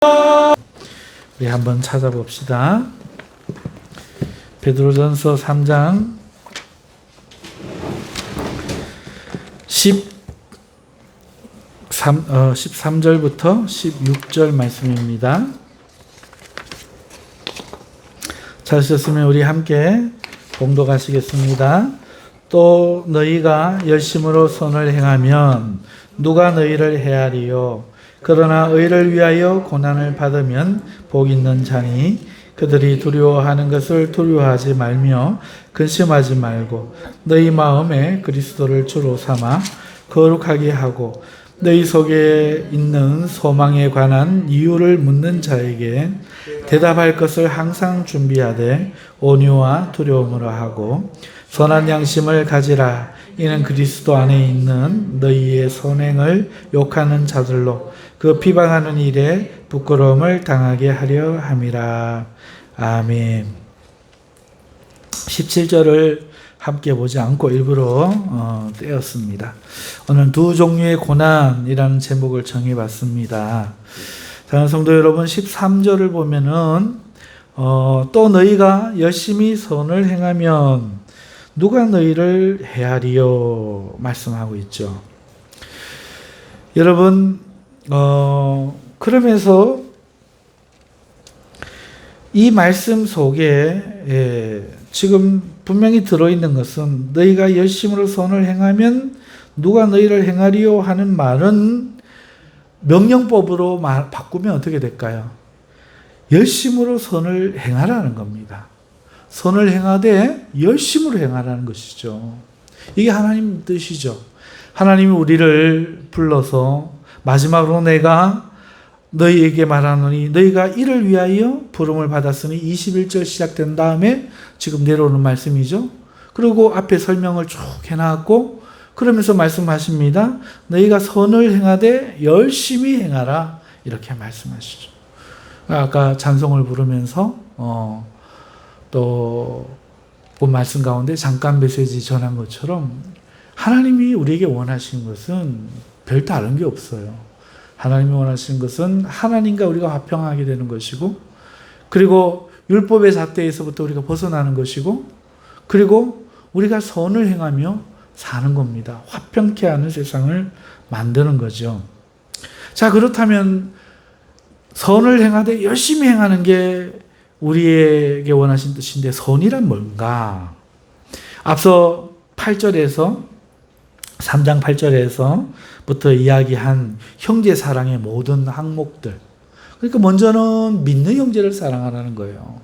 우리 한번 찾아봅시다. 베드로전서 3장 13절부터 16절 말씀입니다. 찾으셨으면 우리 함께 봉독하시겠습니다. 또 너희가 열심으로 선을 행하면 누가 너희를 해하리요? 그러나 의를 위하여 고난을 받으면 복 있는 자니 그들이 두려워하는 것을 두려워하지 말며 근심하지 말고 너희 마음에 그리스도를 주로 삼아 거룩하게 하고 너희 속에 있는 소망에 관한 이유를 묻는 자에게 대답할 것을 항상 준비하되 온유와 두려움으로 하고 선한 양심을 가지라. 이는 그리스도 안에 있는 너희의 선행을 욕하는 자들로 그 비방하는 일에 부끄러움을 당하게 하려 함이라. 아멘. 17절을 함께 보지 않고 일부러 떼었습니다. 오늘 두 종류의 고난이라는 제목을 정해봤습니다. 사랑하는 성도 여러분, 13절을 보면은 또 너희가 열심히 선을 행하면 누가 너희를 해하리요 말씀하고 있죠. 여러분, 그러면서 이 말씀 속에 지금 분명히 들어있는 것은 너희가 열심으로 선을 행하면 누가 너희를 행하리요 하는 말은 명령법으로 바꾸면 어떻게 될까요? 열심으로 선을 행하라는 겁니다. 선을 행하되 열심으로 행하라는 것이죠. 이게 하나님 뜻이죠. 하나님이 우리를 불러서 마지막으로 내가 너희에게 말하노니 너희가 이를 위하여 부름을 받았으니 21절 시작된 다음에 지금 내려오는 말씀이죠. 그리고 앞에 설명을 쭉 해놨고 그러면서 말씀하십니다. 너희가 선을 행하되 열심히 행하라 이렇게 말씀하시죠. 아까 찬송을 부르면서 또 본 말씀 가운데 잠깐 메시지 전한 것처럼 하나님이 우리에게 원하시는 것은 별 다른 게 없어요. 하나님이 원하시는 것은 하나님과 우리가 화평하게 되는 것이고 그리고 율법의 잣대에서부터 우리가 벗어나는 것이고 그리고 우리가 선을 행하며 사는 겁니다. 화평케 하는 세상을 만드는 거죠. 자, 그렇다면 선을 행하되 열심히 행하는 게 우리에게 원하신 뜻인데 선이란 뭔가? 앞서 8절에서 3장 8절에서부터 이야기한 형제 사랑의 모든 항목들. 그러니까 먼저는 믿는 형제를 사랑하라는 거예요.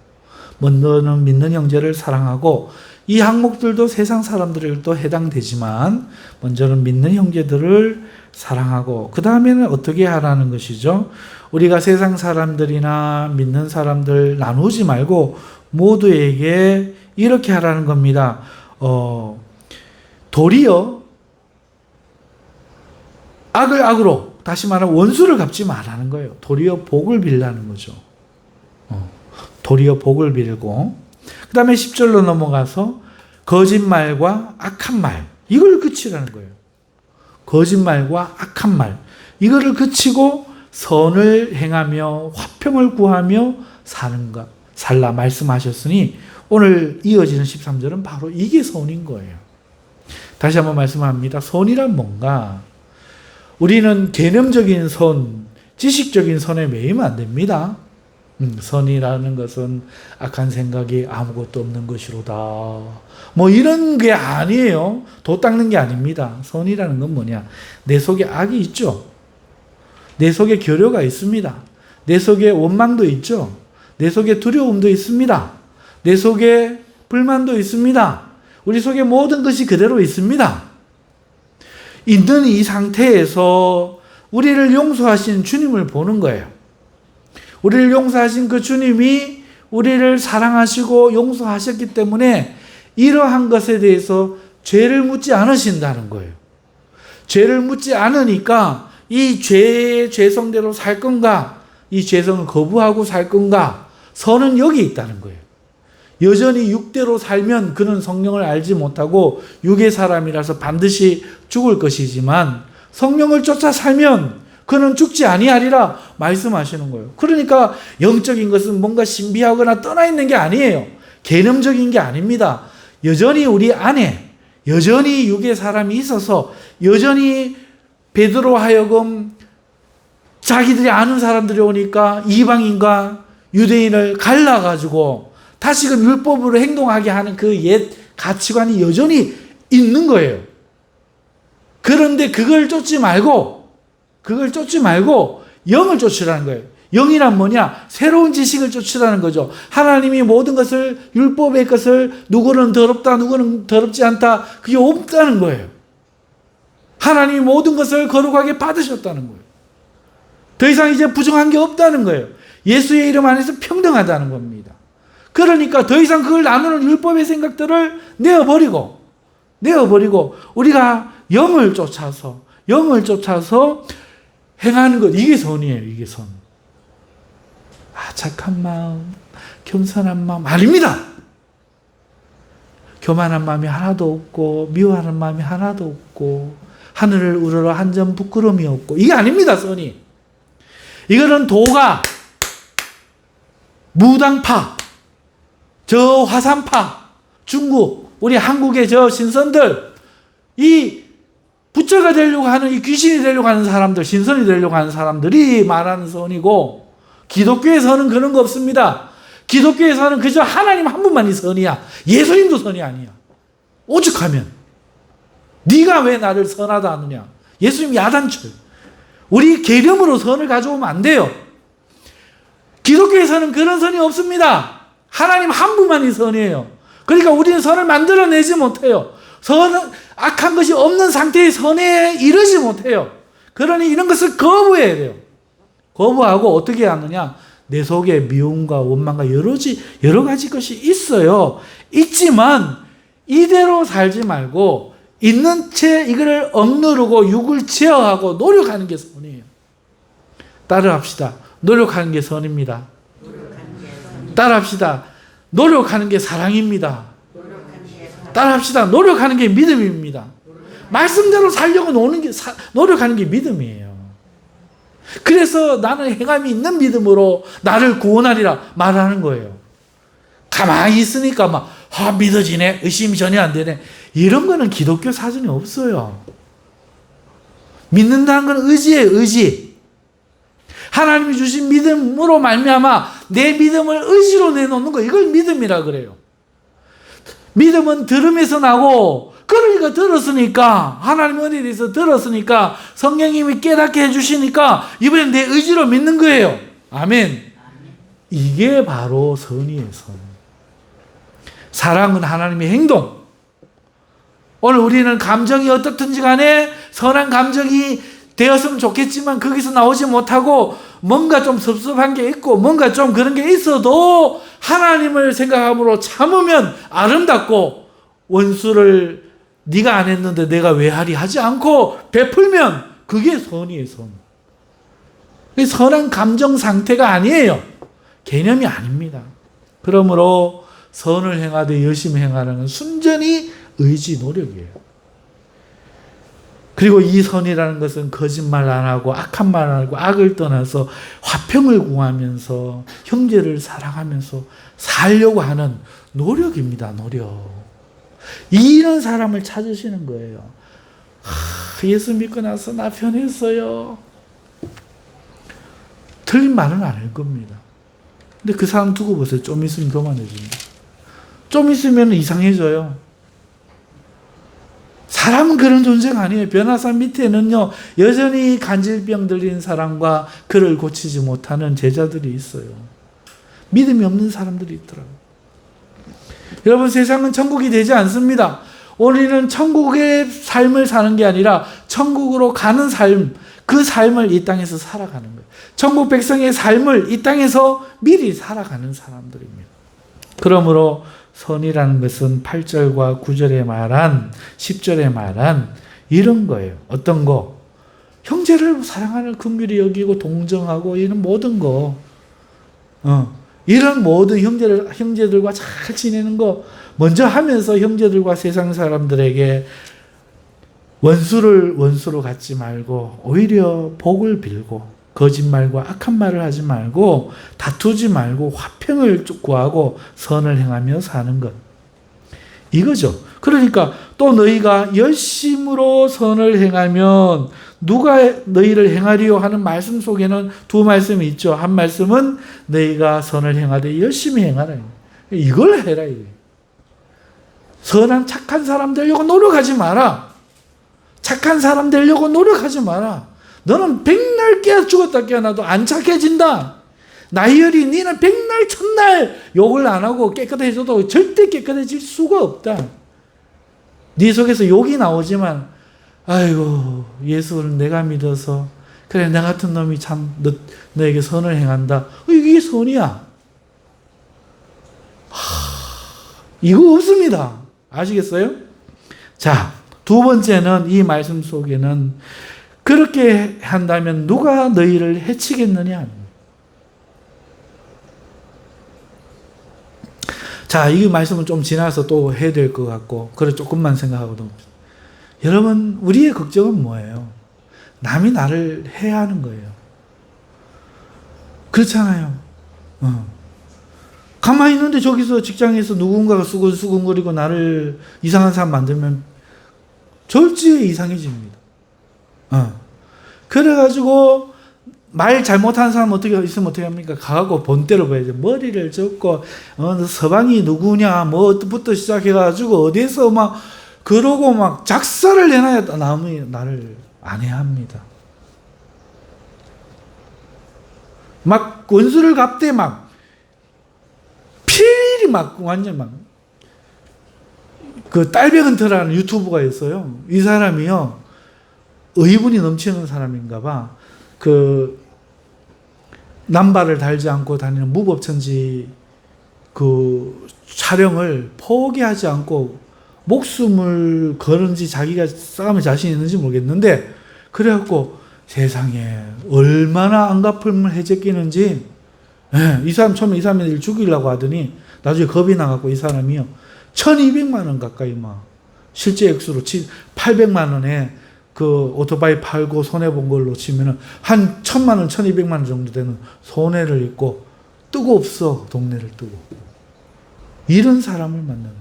먼저는 믿는 형제를 사랑하고 이 항목들도 세상 사람들에게도 해당되지만 먼저는 믿는 형제들을 사랑하고 그 다음에는 어떻게 하라는 것이죠? 우리가 세상 사람들이나 믿는 사람들 나누지 말고 모두에게 이렇게 하라는 겁니다. 도리어 악을 악으로, 다시 말하면 원수를 갚지 말라는 거예요. 도리어 복을 빌라는 거죠. 도리어 복을 빌고 그 다음에 10절로 넘어가서 거짓말과 악한 말 이걸 그치라는 거예요. 거짓말과 악한 말 이거를 그치고 선을 행하며 화평을 구하며 살라 말씀하셨으니 오늘 이어지는 13절은 바로 이게 선인 거예요. 다시 한번 말씀합니다. 선이란 뭔가? 우리는 개념적인 선, 지식적인 선에 매이면 안 됩니다. 선이라는 것은 악한 생각이 아무것도 없는 것이로다. 뭐 이런 게 아니에요. 도 닦는 게 아닙니다. 선이라는 건 뭐냐? 내 속에 악이 있죠. 내 속에 결여가 있습니다. 내 속에 원망도 있죠. 내 속에 두려움도 있습니다. 내 속에 불만도 있습니다. 우리 속에 모든 것이 그대로 있습니다. 있는 이 상태에서 우리를 용서하신 주님을 보는 거예요. 우리를 용서하신 그 주님이 우리를 사랑하시고 용서하셨기 때문에 이러한 것에 대해서 죄를 묻지 않으신다는 거예요. 죄를 묻지 않으니까 이 죄의 죄성대로 살 건가? 이 죄성을 거부하고 살 건가? 선은 여기 있다는 거예요. 여전히 육대로 살면 그는 성령을 알지 못하고 육의 사람이라서 반드시 죽을 것이지만 성령을 쫓아 살면 그는 죽지 아니하리라 말씀하시는 거예요. 그러니까 영적인 것은 뭔가 신비하거나 떠나 있는 게 아니에요. 개념적인 게 아닙니다. 여전히 우리 안에 여전히 육의 사람이 있어서 여전히 베드로 하여금 자기들이 아는 사람들이 오니까 이방인과 유대인을 갈라가지고 다시금 율법으로 행동하게 하는 그 옛 가치관이 여전히 있는 거예요. 그런데 그걸 쫓지 말고 영을 쫓으라는 거예요. 영이란 뭐냐? 새로운 지식을 쫓으라는 거죠. 하나님이 모든 것을, 율법의 것을 누구는 더럽다, 누구는 더럽지 않다, 그게 없다는 거예요. 하나님이 모든 것을 거룩하게 받으셨다는 거예요. 더 이상 이제 부정한 게 없다는 거예요. 예수의 이름 안에서 평등하다는 겁니다. 그러니까 더 이상 그걸 나누는 율법의 생각들을 내어버리고 우리가 영을 쫓아서 행하는 것, 이게 선이에요. 이게 선. 착한 마음, 겸손한 마음 아닙니다. 교만한 마음이 하나도 없고 미워하는 마음이 하나도 없고 하늘을 우러러 한 점 부끄러움이 없고, 이게 아닙니다. 선이. 이거는 도가, 무당파, 저 화산파, 중국, 우리 한국의 저 신선들, 이 부처가 되려고 하는, 이 귀신이 되려고 하는 사람들, 신선이 되려고 하는 사람들이 말하는 선이고, 기독교에서는 그런 거 없습니다. 기독교에서는 그저 하나님 한 분만이 선이야. 예수님도 선이 아니야. 오죽하면 네가 왜 나를 선하다 하느냐. 예수님 야단쳐요. 우리 개념으로 선을 가져오면 안 돼요. 기독교에서는 그런 선이 없습니다. 하나님 한 분만이 선이에요. 그러니까 우리는 선을 만들어내지 못해요. 선은 악한 것이 없는 상태의 선에 이르지 못해요. 그러니 이런 것을 거부해야 돼요. 거부하고 어떻게 하느냐? 내 속에 미움과 원망과 여러 가지 것이 있어요. 있지만 이대로 살지 말고 있는 채 이거를 억누르고 육을 제어하고 노력하는 게 선이에요. 따라합시다. 노력하는 게 선입니다. 따라합시다. 노력하는 게 사랑입니다. 따라합시다. 노력하는 게 믿음입니다. 말씀대로 살려고 노력하는 게 믿음이에요. 그래서 나는 행함이 있는 믿음으로 나를 구원하리라 말하는 거예요. 가만히 있으니까 믿어지네, 의심이 전혀 안 되네, 이런 거는 기독교 사전에 없어요. 믿는다는 건 의지예요. 의지. 하나님이 주신 믿음으로 말미암아 내 믿음을 의지로 내놓는 거, 이걸 믿음이라 그래요. 믿음은 들음에서 나고, 그러니까 들었으니까, 하나님 은혜에 대해서 들었으니까, 성령님이 깨닫게 해주시니까 이번엔 내 의지로 믿는 거예요. 아멘. 이게 바로 선이에요. 선. 사랑은 하나님의 행동. 오늘 우리는 감정이 어떻든지 간에 선한 감정이 되었으면 좋겠지만 거기서 나오지 못하고 뭔가 좀 섭섭한 게 있고 뭔가 좀 그런 게 있어도 하나님을 생각함으로 참으면 아름답고, 원수를 네가 안 했는데 내가 왜 하리 하지 않고 베풀면 그게 선이에요. 선. 선한 감정 상태가 아니에요. 개념이 아닙니다. 그러므로 선을 행하되 열심히 행하는 건 순전히 의지, 노력이에요. 그리고 이 선이라는 것은 거짓말 안 하고 악한 말 안 하고 악을 떠나서 화평을 구하면서 형제를 사랑하면서 살려고 하는 노력입니다. 노력. 이런 사람을 찾으시는 거예요. 예수 믿고 나서 나 변했어요. 틀린 말은 아닐 겁니다. 근데 그 사람 두고 보세요. 좀 있으면 교만해집니다. 좀 있으면 이상해져요. 사람은 그런 존재가 아니에요. 변화산 밑에는요, 여전히 간질병 들린 사람과 그를 고치지 못하는 제자들이 있어요. 믿음이 없는 사람들이 있더라고요. 여러분, 세상은 천국이 되지 않습니다. 우리는 천국의 삶을 사는 게 아니라 천국으로 가는 삶, 그 삶을 이 땅에서 살아가는 거예요. 천국 백성의 삶을 이 땅에서 미리 살아가는 사람들입니다. 그러므로 선이라는 것은 8절과 9절에 말한, 10절에 말한 이런 거예요. 어떤 거? 형제를 사랑하는, 긍휼히 여기고 동정하고 이런 모든 거. 이런 모든 형제들과 잘 지내는 거 먼저 하면서 형제들과 세상 사람들에게 원수를 원수로 갖지 말고 오히려 복을 빌고 거짓말과 악한 말을 하지 말고 다투지 말고 화평을 구하고 선을 행하며 사는 것. 이거죠. 그러니까 또 너희가 열심으로 선을 행하면 누가 너희를 행하리요 하는 말씀 속에는 두 말씀이 있죠. 한 말씀은 너희가 선을 행하되 열심히 행하라. 이걸 해라. 선한 착한 사람 되려고 노력하지 마라. 착한 사람 되려고 노력하지 마라. 너는 백날 깨어 죽었다 깨어나도 안 착해진다. 나이열이 니는 백날 천날 욕을 안 하고 깨끗해져도 절대 깨끗해질 수가 없다. 네 속에서 욕이 나오지만 아이고 예수를 내가 믿어서 그래 나 같은 놈이 참 너에게 선을 행한다. 이게 선이야. 이거 없습니다. 아시겠어요? 자, 두 번째는 이 말씀 속에는 그렇게 한다면 누가 너희를 해치겠느냐. 자, 이 말씀은 좀 지나서 또 해야 될 것 같고, 그래 조금만 생각하고도. 여러분, 우리의 걱정은 뭐예요? 남이 나를 해하는 거예요. 그렇잖아요. 가만히 있는데 저기서 직장에서 누군가가 수근수근거리고 나를 이상한 사람 만들면 절제 이상해집니다. 그래가지고 말 잘못하는 사람 어떻게 있으면 어떻게 합니까? 가고 본때로 봐야죠. 머리를 젓고 서방이 누구냐 뭐부터 시작해가지고 어디에서 막 그러고 막 작사를 내놔야 남이 나를 안 해합니다. 막 원수를 갚되 막 필히 막 완전 막 그 딸배근터라는 유튜브가 있어요. 이 사람이요 의분이 넘치는 사람인가 봐. 그 남발을 달지 않고 다니는 무법천지 그 촬영을 포기하지 않고 목숨을 거는지 자기가 싸움에 자신 있는지 모르겠는데 그래갖고 세상에 얼마나 안갚음을 해제끼는지 이 사람 처음에 이 사람을 죽이려고 하더니 나중에 겁이 나갖고 이 사람이요 1200만 원 가까이 막 실제 액수로 800만 원에 그 오토바이 팔고 손해본 걸로 치면은 한 1000만 원, 1200만 원 정도 되는 손해를 입고 뜨고 없어 동네를 뜨고 이런 사람을 만나는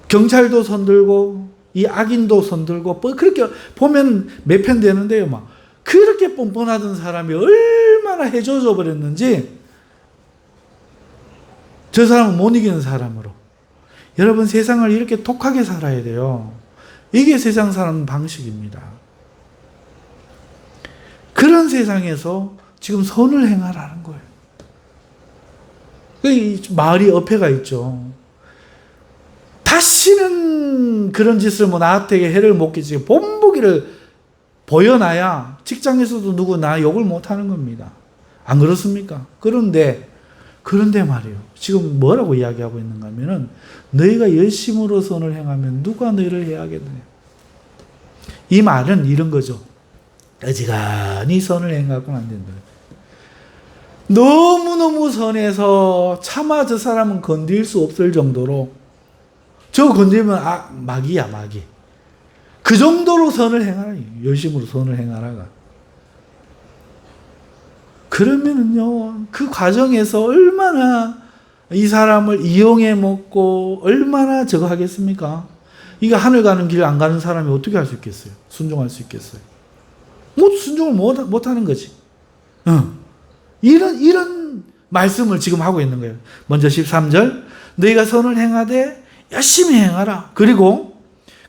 경찰도 손들고 이 악인도 손들고 그렇게 보면 몇 편 되는데요 막 그렇게 뻔뻔하던 사람이 얼마나 해줘져 버렸는지 저 사람은 못 이기는 사람으로 여러분 세상을 이렇게 독하게 살아야 돼요. 이게 세상 사는 방식입니다. 그런 세상에서 지금 선을 행하라는 거예요. 마을이 어폐가 있죠. 다시는 그런 짓을 뭐 나한테 해를 못 끼치게 본보기를 보여놔야 직장에서도 누구 나 욕을 못 하는 겁니다. 안 그렇습니까? 그런데 말이에요. 지금 뭐라고 이야기하고 있는가 하면은 너희가 열심으로 선을 행하면 누가 너희를 해하겠느냐. 이 말은 이런 거죠. 어지간히 선을 행하고는 안 된다. 너무너무 선해서 차마 저 사람은 건들 수 없을 정도로 저 건들면 마귀야 마귀. 그 정도로 선을 행하라. 열심으로 선을 행하라가. 그러면은요, 그 과정에서 얼마나 이 사람을 이용해 먹고 얼마나 저거 하겠습니까? 이게 하늘 가는 길 안 가는 사람이 어떻게 할 수 있겠어요? 순종할 수 있겠어요? 순종을 못 하는 거지. 이런 말씀을 지금 하고 있는 거예요. 먼저 13절, 너희가 선을 행하되 열심히 행하라. 그리고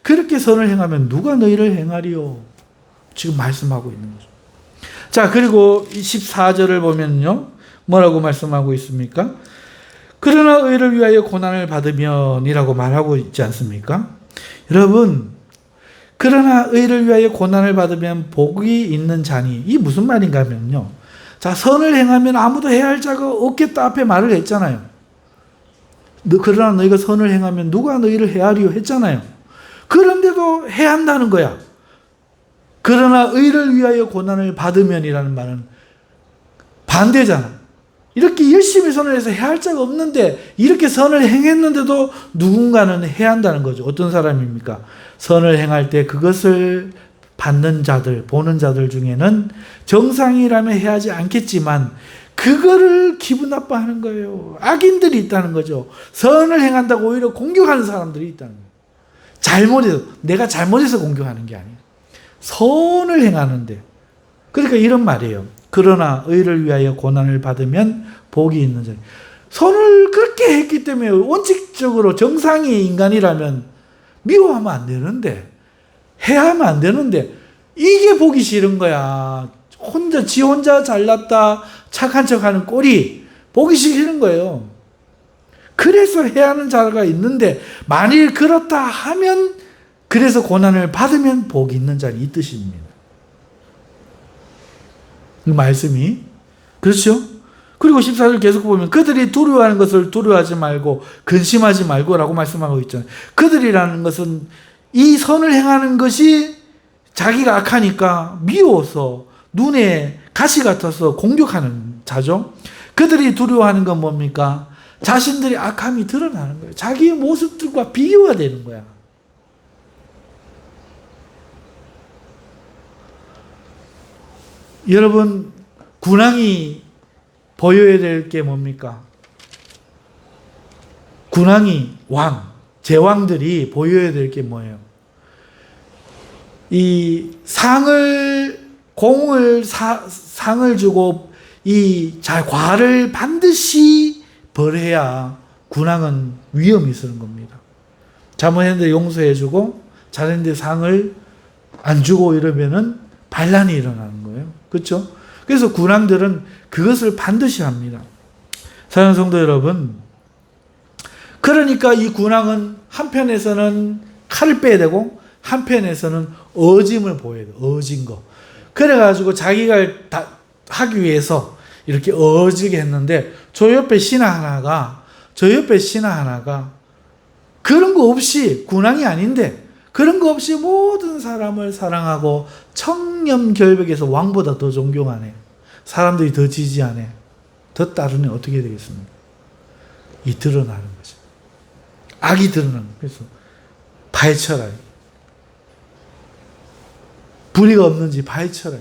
그렇게 선을 행하면 누가 너희를 행하리요? 지금 말씀하고 있는 거죠. 자, 그리고 14절을 보면요. 뭐라고 말씀하고 있습니까? 그러나 의를 위하여 고난을 받으면이라고 말하고 있지 않습니까? 여러분, 그러나 의를 위하여 고난을 받으면 복이 있는 자니. 이 무슨 말인가 하면요. 자, 선을 행하면 아무도 해야 할 자가 없겠다 앞에 말을 했잖아요. 그러나 너희가 선을 행하면 누가 너희를 해하리요 했잖아요. 그런데도 해야 한다는 거야. 그러나 의를 위하여 고난을 받으면이라는 말은 반대잖아. 이렇게 열심히 선을 해서 해야 할 자가 없는데 이렇게 선을 행했는데도 누군가는 해야 한다는 거죠. 어떤 사람입니까? 선을 행할 때 그것을 받는 자들, 보는 자들 중에는 정상이라면 해야 하지 않겠지만 그거를 기분 나빠하는 거예요. 악인들이 있다는 거죠. 선을 행한다고 오히려 공격하는 사람들이 있다는 거예요. 잘못해서, 내가 잘못해서 공격하는 게 아니에요. 선을 행하는데. 그러니까 이런 말이에요. 그러나 의를 위하여 고난을 받으면 복이 있는 자니. 선을 그렇게 했기 때문에 원칙적으로 정상의 인간이라면 미워하면 안 되는데, 해하면 안 되는데, 이게 보기 싫은 거야. 지 혼자 잘났다, 착한 척 하는 꼴이 보기 싫은 거예요. 그래서 해야 하는 자가 있는데, 만일 그렇다 하면, 그래서 고난을 받으면 복이 있는 자니, 이 뜻입니다. 이 말씀이. 그렇죠? 그리고 14절 계속 보면 그들이 두려워하는 것을 두려워하지 말고 근심하지 말고 라고 말씀하고 있잖아요. 그들이라는 것은 이 선을 행하는 것이 자기가 악하니까 미워서 눈에 가시 같아서 공격하는 자죠. 그들이 두려워하는 건 뭡니까? 자신들의 악함이 드러나는 거예요. 자기의 모습들과 비교가 되는 거야. 여러분, 군왕이 보여야 될 게 뭡니까? 군왕이 제왕들이 보여야 될 게 뭐예요? 이 공을 주고 이 과를 반드시 벌해야 군왕은 위엄이 있는 겁니다. 잘못했는데 용서해주고 잘했는데 상을 안 주고 이러면은 반란이 일어나는 거예요. 그렇죠? 그래서 군왕들은 그것을 반드시 합니다. 사랑하는 성도 여러분, 그러니까 이 군왕은 한편에서는 칼을 빼야 되고 한편에서는 어짐을 보여야 돼요. 어진 거. 그래가지고 자기가 하기 위해서 이렇게 어지게 했는데 저 옆에 신하 하나가 그런 거 없이, 군왕이 아닌데 그런 거 없이 모든 사람을 사랑하고 청렴결백해서 왕보다 더 존경하네. 사람들이 더 지지하네. 더 따르네. 어떻게 되겠습니까? 이 드러나는 거죠. 악이 드러나는 거예요. 그래서 파헤쳐라. 불의가 없는지 파헤쳐라.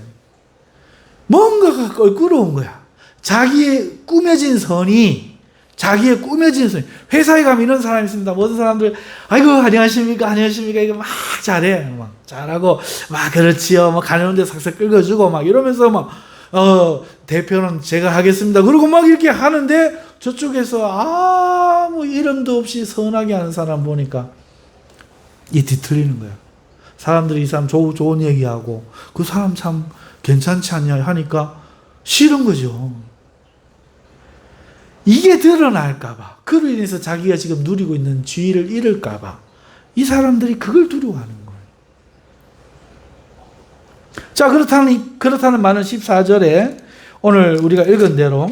뭔가가 껄끄러운 거야. 자기의 꾸며진 선이, 회사에 가면 이런 사람이 있습니다. 모든 사람들, 아이고, 안녕하십니까, 이거 막 잘해. 막 잘하고, 막 그렇지요. 막 가는 데 싹싹 긁어주고, 막 이러면서 막, 대표는 제가 하겠습니다. 그러고 막 이렇게 하는데, 저쪽에서 아무 이름도 없이 선하게 하는 사람 보니까, 이 뒤틀리는 거야. 사람들이 이 사람 좋은 얘기하고, 그 사람 참 괜찮지 않냐 하니까, 싫은 거죠. 이게 드러날까봐, 그로 인해서 자기가 지금 누리고 있는 지위를 잃을까봐 이 사람들이 그걸 두려워하는 거예요. 자, 그렇다는 말은 14절에 오늘 우리가 읽은 대로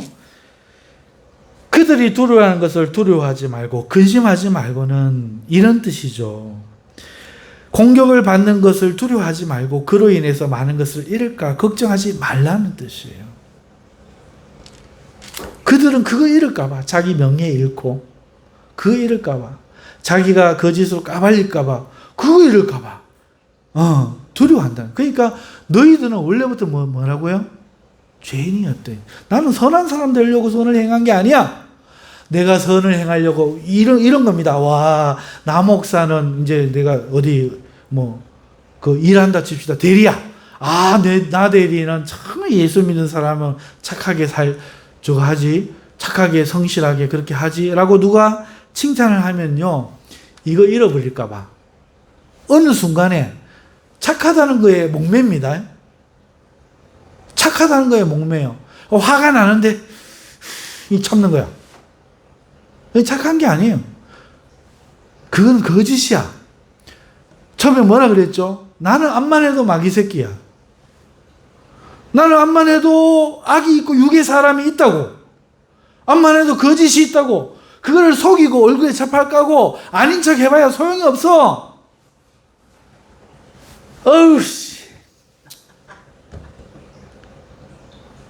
그들이 두려워하는 것을 두려워하지 말고 근심하지 말고는 이런 뜻이죠. 공격을 받는 것을 두려워하지 말고 그로 인해서 많은 것을 잃을까 걱정하지 말라는 뜻이에요. 그들은 그거 잃을까봐, 자기 명예 잃고, 그거 잃을까봐, 자기가 거짓으로 까발릴까봐, 그거 잃을까봐, 두려워한다. 그러니까 너희들은 원래부터 뭐라고요? 죄인이었대. 나는 선한 사람 되려고 선을 행한 게 아니야. 내가 선을 행하려고, 이런 겁니다. 와, 나 목사는 이제 내가 어디, 일한다 칩시다. 대리야. 나 대리는 정말 예수 믿는 사람은 착하게 착하게 성실하게 그렇게 하지 라고 누가 칭찬을 하면요, 이거 잃어버릴까 봐 어느 순간에 착하다는 거에 목매입니다. 착하다는 거에 목매요. 화가 나는데 참는 거야. 착한 게 아니에요. 그건 거짓이야. 처음에 뭐라 그랬죠? 나는 암만 해도 마귀 새끼야. 나는 암만 해도 악이 있고 육의 사람이 있다고. 암만 해도 거짓이 있다고. 그거를 속이고 얼굴에 차팔 까고 아닌 척 해봐야 소용이 없어. 어우 씨.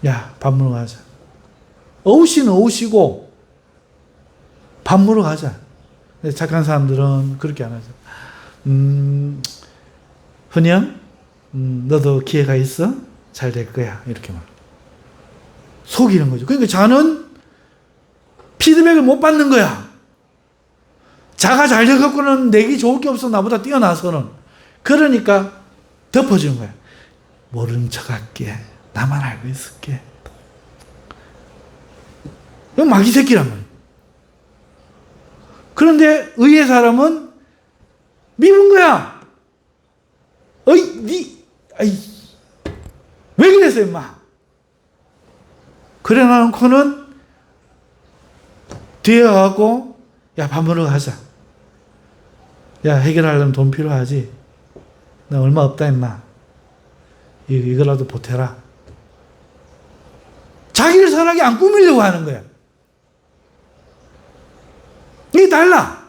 야, 밥 먹으러 가자. 어우시는 어우시고 밥 먹으러 가자. 착한 사람들은 그렇게 안 하죠. 흔영, 너도 기회가 있어? 잘 될 거야. 이렇게 말. 속이는 거죠. 그러니까 자는 피드백을 못 받는 거야. 자가 잘 돼갖고는 내기 좋을 게 없어. 나보다 뛰어나서는. 그러니까 덮어주는 거야. 모른 척 할게. 나만 알고 있을게. 이건 마귀 새끼란 말이야. 그런데 의의 사람은 미운 거야. 왜 그랬어, 임마? 그래 놓고는 뒤에 가고, 야, 밥 먹으러 가자. 야, 해결하려면 돈 필요하지. 나 얼마 없다, 임마. 이거라도 보태라. 자기를 선하게 안 꾸미려고 하는 거야. 이게 달라.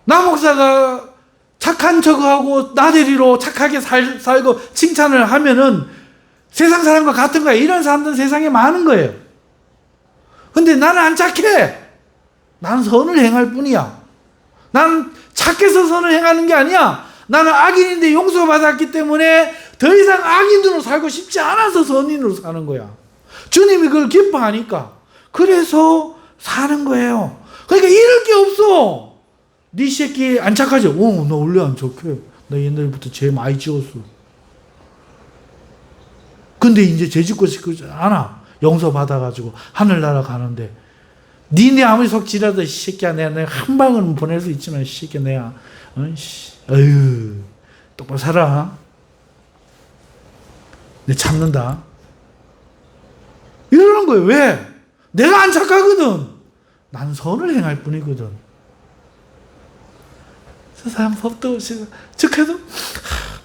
나 목사가 착한 척하고 나대리로 착하게 살고 칭찬을 하면은 세상 사람과 같은 거야. 이런 사람들은 세상에 많은 거예요. 근데 나는 안 착해. 나는 선을 행할 뿐이야. 난 착해서 선을 행하는 게 아니야. 나는 악인인데 용서받았기 때문에 더 이상 악인으로 살고 싶지 않아서 선인으로 사는 거야. 주님이 그걸 기뻐하니까. 그래서 사는 거예요. 그러니까 잃을 게 없어. 네 새끼 안 착하지? 나 원래 안 착해. 나 옛날부터 죄 많이 지었어. 근데 이제 죄 짓고 싶지 않아. 용서받아가지고 하늘나라 가는데. 니네 아무리 속지라도 이 새끼야 내가 한 방은 보낼 수 있지만 이 새끼야 내가 어휴 똑바로 살아. 내 참는다. 이러는 거예요. 왜? 내가 안 착하거든. 난 선을 행할 뿐이거든. 세상 법도 없이 착해도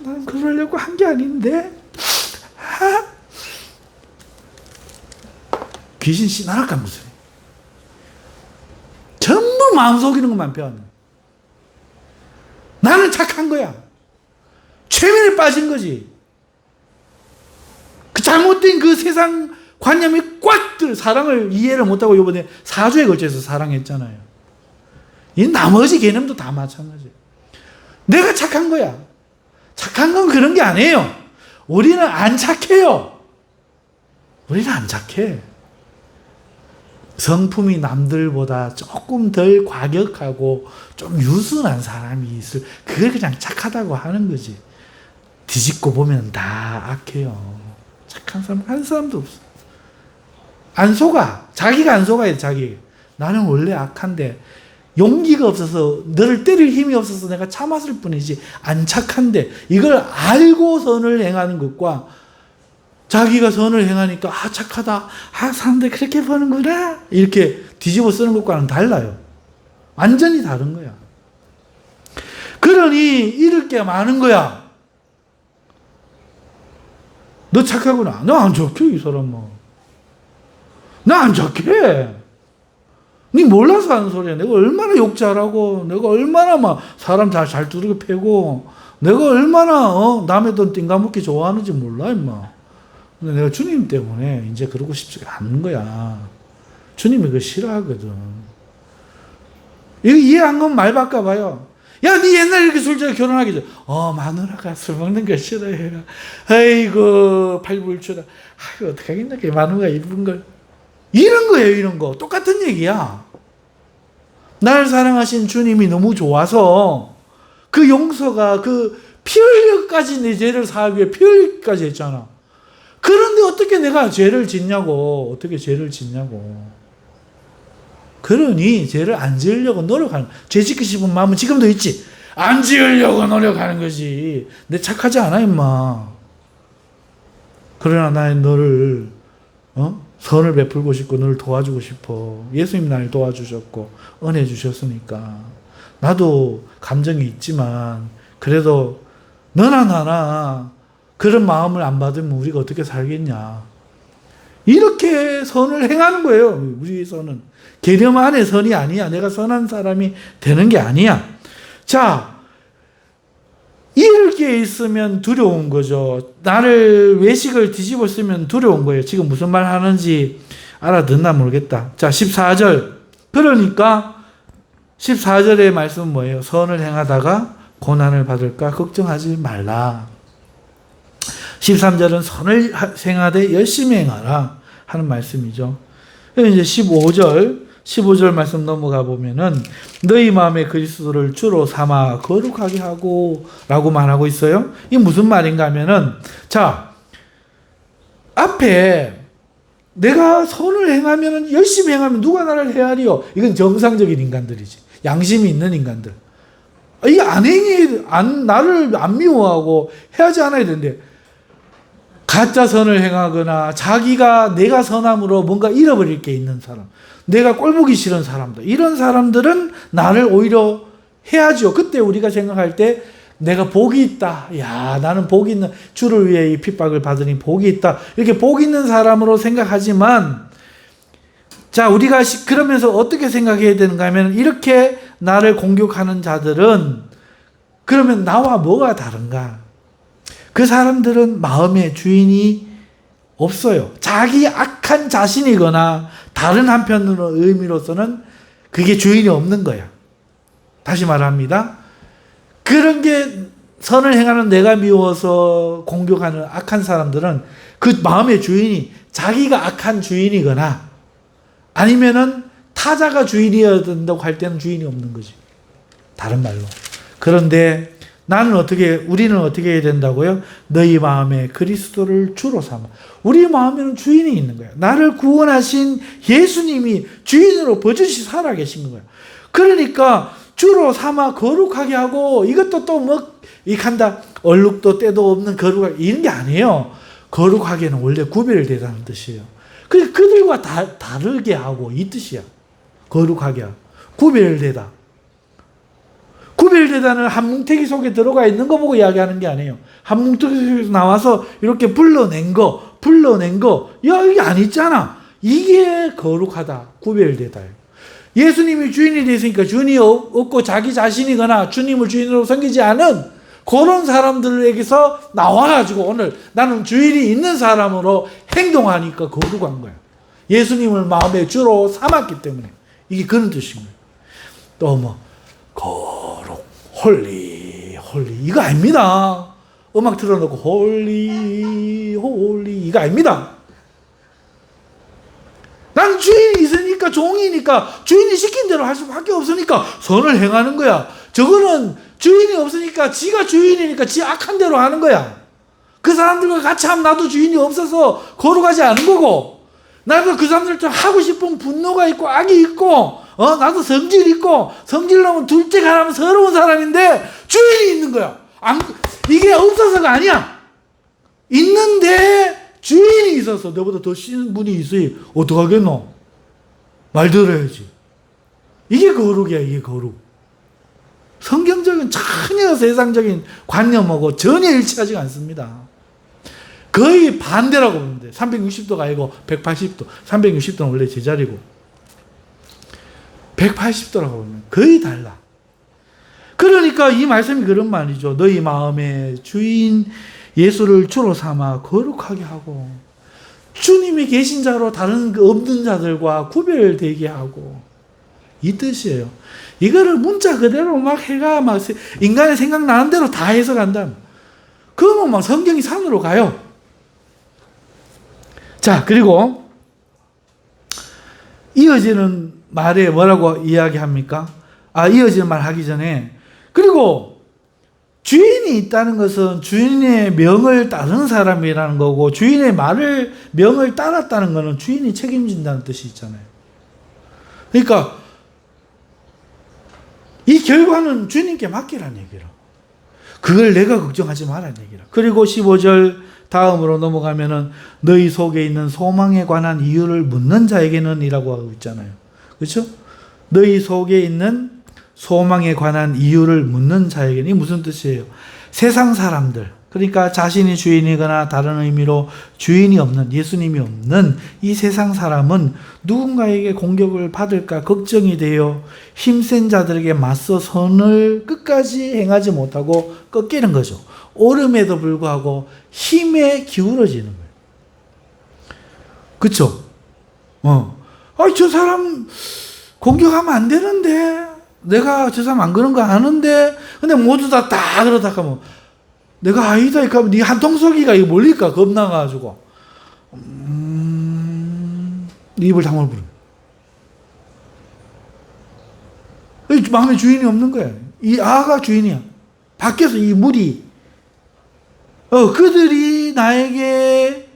난 그러려고 한 게 아닌데 귀신 씨나락간 무슨 전부 마음 속이는 것만 배웠네. 나는 착한 거야. 최면에 빠진 거지. 그 잘못된 그 세상 관념이 꽉 들어. 사랑을 이해를 못하고 이번에 4주에 걸쳐서 사랑했잖아요. 이 나머지 개념도 다 마찬가지예요. 내가 착한 거야. 착한 건 그런 게 아니에요. 우리는 안 착해요. 우리는 안 착해. 성품이 남들보다 조금 덜 과격하고 좀 유순한 사람이 있을, 그걸 그냥 착하다고 하는 거지. 뒤집고 보면 다 악해요. 착한 사람 한 사람도 없어. 안 속아. 자기가 안 속아야 돼, 자기. 나는 원래 악한데 용기가 없어서, 너를 때릴 힘이 없어서 내가 참았을 뿐이지 안 착한데, 이걸 알고 선을 행하는 것과 자기가 선을 행하니까 착하다, 사람들 그렇게 보는구나 이렇게 뒤집어 쓰는 것과는 달라요. 완전히 다른 거야. 그러니 잃을 게 많은 거야. 너 착하구나. 나 안 착해, 이 사람은. 나 안 착해. 니 몰라서 하는 소리야. 내가 얼마나 욕 잘하고, 내가 얼마나 막 사람 잘 두들겨 패고, 내가 얼마나 남의 돈 띵가먹기 좋아하는지 몰라, 임마. 근데 내가 주님 때문에 이제 그러고 싶지가 않은 거야. 주님이 그거 싫어하거든. 이거 이해 안 가면 말 바꿔봐요. 야, 니 옛날에 이렇게 술자리 결혼하기 전에, 마누라가 술 먹는 거 싫어해요. 아이고, 팔불출아. 아이고, 어떡하겠냐, 마누라가 이쁜 걸. 이런 거예요, 이런 거. 똑같은 얘기야. 나를 사랑하신 주님이 너무 좋아서 그 용서가 그 피 흘려까지 내 죄를 사하기 위해 피 흘리기까지 했잖아. 그런데 어떻게 내가 죄를 짓냐고. 어떻게 죄를 짓냐고. 그러니 죄를 안 지으려고 노력하는, 죄 짓기 싶은 마음은 지금도 있지. 안 지으려고 노력하는 거지. 내 착하지 않아, 임마. 그러나 나는 너를 선을 베풀고 싶고 너를 도와주고 싶어. 예수님 날 도와주셨고 은혜 주셨으니까. 나도 감정이 있지만 그래도 너나 나나 그런 마음을 안 받으면 우리가 어떻게 살겠냐. 이렇게 선을 행하는 거예요. 우리의 선은. 개념 안의 선이 아니야. 내가 선한 사람이 되는 게 아니야. 자, 잃을 게 있으면 두려운 거죠. 나를 외식을 뒤집어 쓰면 두려운 거예요. 지금 무슨 말 하는지 알아듣나 모르겠다. 자, 14절. 그러니까 14절의 말씀은 뭐예요? 선을 행하다가 고난을 받을까 걱정하지 말라. 13절은 선을 행하되 열심히 행하라 하는 말씀이죠. 이제 15절 말씀 넘어가 보면은 너희 마음에 그리스도를 주로 삼아 거룩하게 하고 라고 말하고 있어요. 이게 무슨 말인가 하면은, 자, 앞에 내가 선을 행하면, 열심히 행하면 누가 나를 헤아리요? 이건 정상적인 인간들이지. 양심이 있는 인간들. 이 나를 안 미워하고 해하지 않아야 되는데, 가짜 선을 행하거나 자기가 내가 선함으로 뭔가 잃어버릴 게 있는 사람, 내가 꼴보기 싫은 사람들, 이런 사람들은 나를 오히려 해야죠. 그때 우리가 생각할 때 내가 복이 있다. 야, 나는 복이 있는, 주를 위해 이 핍박을 받으니 복이 있다. 이렇게 복 있는 사람으로 생각하지만, 자, 우리가 그러면서 어떻게 생각해야 되는가 하면, 이렇게 나를 공격하는 자들은 그러면 나와 뭐가 다른가? 그 사람들은 마음의 주인이 없어요. 자기 악한 자신이거나 다른 한편으로 의미로서는 그게 주인이 없는 거야. 다시 말합니다. 그런 게 선을 행하는 내가 미워서 공격하는 악한 사람들은 그 마음의 주인이 자기가 악한 주인이거나 아니면은 타자가 주인이어야 된다고 할 때는 주인이 없는 거지. 다른 말로. 그런데 우리는 어떻게 해야 된다고요? 너희 마음에 그리스도를 주로 삼아. 우리 마음에는 주인이 있는 거예요. 나를 구원하신 예수님이 주인으로 버젓이 살아계신 거예요. 그러니까 주로 삼아 거룩하게 하고, 이것도 또 뭐, 얼룩도 때도 없는 거룩하게, 이런 게 아니에요. 거룩하게는 원래 구별되다는 뜻이에요. 그러니까 그들과 다르게 하고, 이 뜻이야. 거룩하게 하고. 구별되다. 구별되다는 한 뭉태기 속에 들어가 있는 거 보고 이야기하는 게 아니에요. 한 뭉태기 속에서 나와서 이렇게 불러낸 거, 야, 이게 안 있잖아. 이게 거룩하다. 구별되다. 예수님이 주인이 되었으니까 주인이 없고 자기 자신이거나 주님을 주인으로 섬기지 않은 그런 사람들에게서 나와가지고 오늘 나는 주인이 있는 사람으로 행동하니까 거룩한 거야. 예수님을 마음의 주로 삼았기 때문에. 이게 그런 뜻인 거예요. 또 뭐, 거룩, 홀리, 이거 아닙니다. 음악 틀어놓고 홀리, 이거 아닙니다. 난 주인이 있으니까, 종이니까, 주인이 시킨 대로 할 수밖에 없으니까 선을 행하는 거야. 저거는 주인이 없으니까, 지가 주인이니까 지 악한 대로 하는 거야. 그 사람들과 같이 하면 나도 주인이 없어서 거룩하지 않은 거고, 나도 그 사람들처럼 하고 싶은 분노가 있고 악이 있고, 나도 성질 있고, 성질 나면 둘째 가라면 서러운 사람인데 주인이 있는 거야. 이게 없어서가 아니야. 있는데 주인이 있어서 너보다 더 쉬는 분이 있으니 어떡하겠노? 말 들어야지. 이게 거룩이야, 이게 거룩. 성경적인 전혀 세상적인 관념하고 전혀 일치하지 않습니다. 거의 반대라고 보면 돼. 360도가 아니고 180도. 360도는 원래 제자리고 180도라고 보면 거의 달라. 그러니까 이 말씀이 그런 말이죠. 너희 마음의 주인 예수를 주로 삼아 거룩하게 하고, 주님이 계신 자로 다른 없는 자들과 구별되게 하고, 이 뜻이에요. 이거를 문자 그대로 막 인간의 생각나는 대로 다 해석한다면 그러면 막 성경이 산으로 가요. 자, 그리고 이어지는 말에 뭐라고 이야기합니까? 이어지는 말 하기 전에, 그리고 주인이 있다는 것은 주인의 명을 따르는 사람이라는 거고, 주인의 명을 따랐다는 것은 주인이 책임진다는 뜻이 있잖아요. 그러니까 이 결과는 주님께 맡기라는 얘기라. 그걸 내가 걱정하지 말라는 얘기라. 그리고 15절 다음으로 넘어가면은 너희 속에 있는 소망에 관한 이유를 묻는 자에게는 이라고 하고 있잖아요. 그렇죠? 너희 속에 있는 소망에 관한 이유를 묻는 자에게는, 이 무슨 뜻이에요? 세상 사람들, 그러니까 자신이 주인이거나 다른 의미로 주인이 없는, 예수님이 없는 이 세상 사람은 누군가에게 공격을 받을까 걱정이 되어 힘센 자들에게 맞서 선을 끝까지 행하지 못하고 꺾이는 거죠. 옳음에도 불구하고 힘에 기울어지는 거예요. 그렇죠? 저 사람 공격하면 안 되는데, 내가 저 사람 안 그런 거 아는데, 근데 모두 다 그러다 하면, 내가 아니다, 이렇게 하면 네 한통속이가 이거 몰릴까, 겁나가지고. 입을 다물어. 마음의 주인이 없는 거야. 이 아가 주인이야. 밖에서 이 물이, 그들이 나에게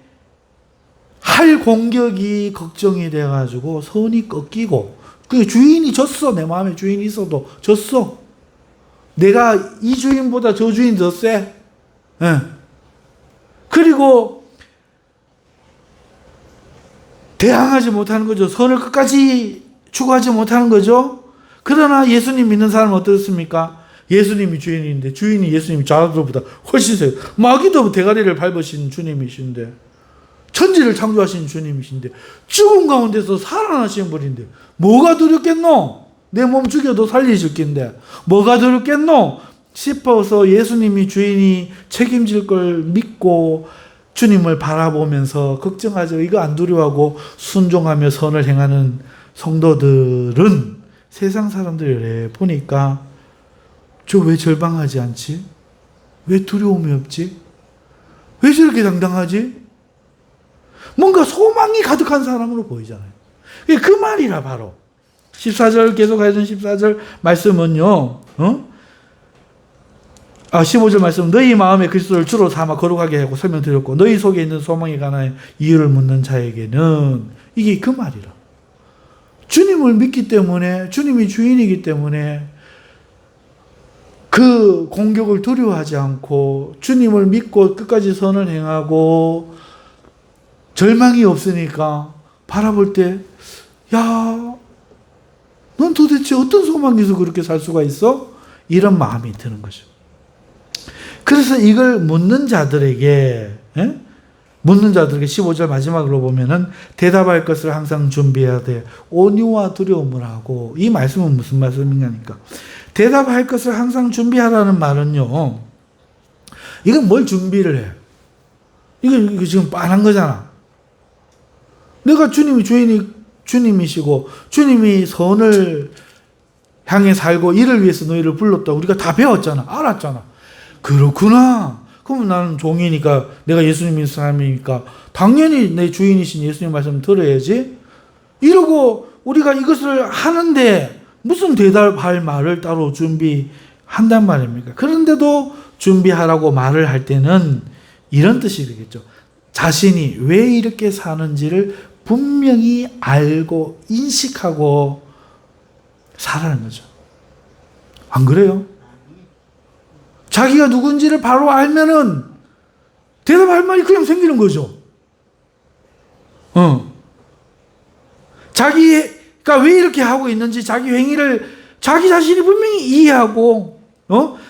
할 공격이 걱정이 돼가지고 선이 꺾이고, 그 주인이 졌어. 내 마음에 주인이 있어도 졌어. 내가 이 주인보다 저 주인이 더 세. 그리고 대항하지 못하는 거죠. 선을 끝까지 추구하지 못하는 거죠. 그러나 예수님 믿는 사람은 어떻습니까? 예수님이 주인인데, 주인이 예수님 자들보다 훨씬 세요. 마귀도 대가리를 밟으신 주님이신데, 천지를 창조하신 주님이신데, 죽음 가운데서 살아나신 분인데, 뭐가 두렵겠노? 내 몸 죽여도 살리실 낀데 뭐가 두렵겠노? 싶어서 예수님이 주인이 책임질 걸 믿고 주님을 바라보면서 걱정하죠. 이거 안 두려워하고 순종하며 선을 행하는 성도들은 세상 사람들을 보니까 저 왜 절망하지 않지? 왜 두려움이 없지? 왜 저렇게 당당하지? 뭔가 소망이 가득한 사람으로 보이잖아요. 그 말이라 바로 14절 계속 하던 14절 말씀은요. 15절 말씀, 너희 마음에 그리스도를 주로 삼아 거룩하게 하고 설명드렸고 너희 속에 있는 소망에 관한 이유를 묻는 자에게는 이게 그 말이라. 주님을 믿기 때문에, 주님이 주인이기 때문에 그 공격을 두려워하지 않고 주님을 믿고 끝까지 선을 행하고 절망이 없으니까 바라볼 때, 야, 넌 도대체 어떤 소망에서 그렇게 살 수가 있어? 이런 마음이 드는 거죠. 그래서 이걸 묻는 자들에게 15절 마지막으로 보면은 대답할 것을 항상 준비해야 돼. 온유와 두려움을 하고. 이 말씀은 무슨 말씀이냐니까. 대답할 것을 항상 준비하라는 말은요. 이건 뭘 준비를 해? 이거 지금 뻔한 거잖아. 내가 주님이시고 주님이 선을 향해 살고 이를 위해서 너희를 불렀다. 우리가 다 배웠잖아. 알았잖아. 그렇구나. 그럼 나는 종이니까, 내가 예수님의 사람이니까 당연히 내 주인이신 예수님 말씀 들어야지. 이러고 우리가 이것을 하는데 무슨 대답할 말을 따로 준비한단 말입니까? 그런데도 준비하라고 말을 할 때는 이런 뜻이 되겠죠. 자신이 왜 이렇게 사는지를 분명히 알고 인식하고 살아는 거죠. 안 그래요? 자기가 누군지를 바로 알면은 대답할 말이 그냥 생기는 거죠. 자기가 왜 이렇게 하고 있는지 자기 행위를 자기 자신이 분명히 이해하고,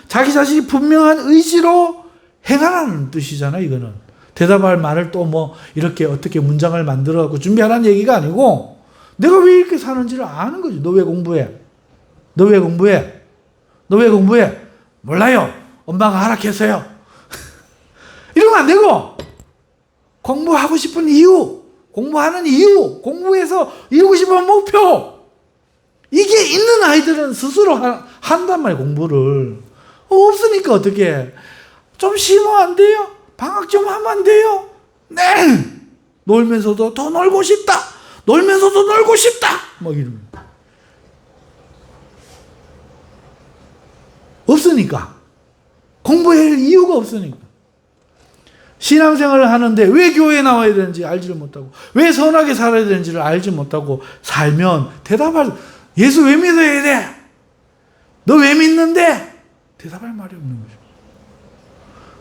자기 자신이 분명한 의지로 행하라는 뜻이잖아요, 이거는. 대답할 말을 또 이렇게 어떻게 문장을 만들어갖고 준비하라는 얘기가 아니고, 내가 왜 이렇게 사는지를 아는 거지. 너 왜 공부해? 너 왜 공부해? 너 왜 공부해? 몰라요. 엄마가 허락했어요. 이러면 안 되고, 공부하고 싶은 이유, 공부하는 이유, 공부해서 이루고 싶은 목표, 이게 있는 아이들은 스스로 한단 말이에요, 공부를. 없으니까 어떻게 좀 쉬면 안 돼요? 방학 좀 하면 안 돼요? 네! 놀면서도 더 놀고 싶다! 놀면서도 놀고 싶다! 이러면. 없으니까. 공부할 이유가 없으니까. 신앙생활을 하는데 왜 교회에 나와야 되는지 알지를 못하고, 왜 선하게 살아야 되는지를 알지 못하고 살면 예수 왜 믿어야 돼? 너 왜 믿는데? 대답할 말이 없는 거죠.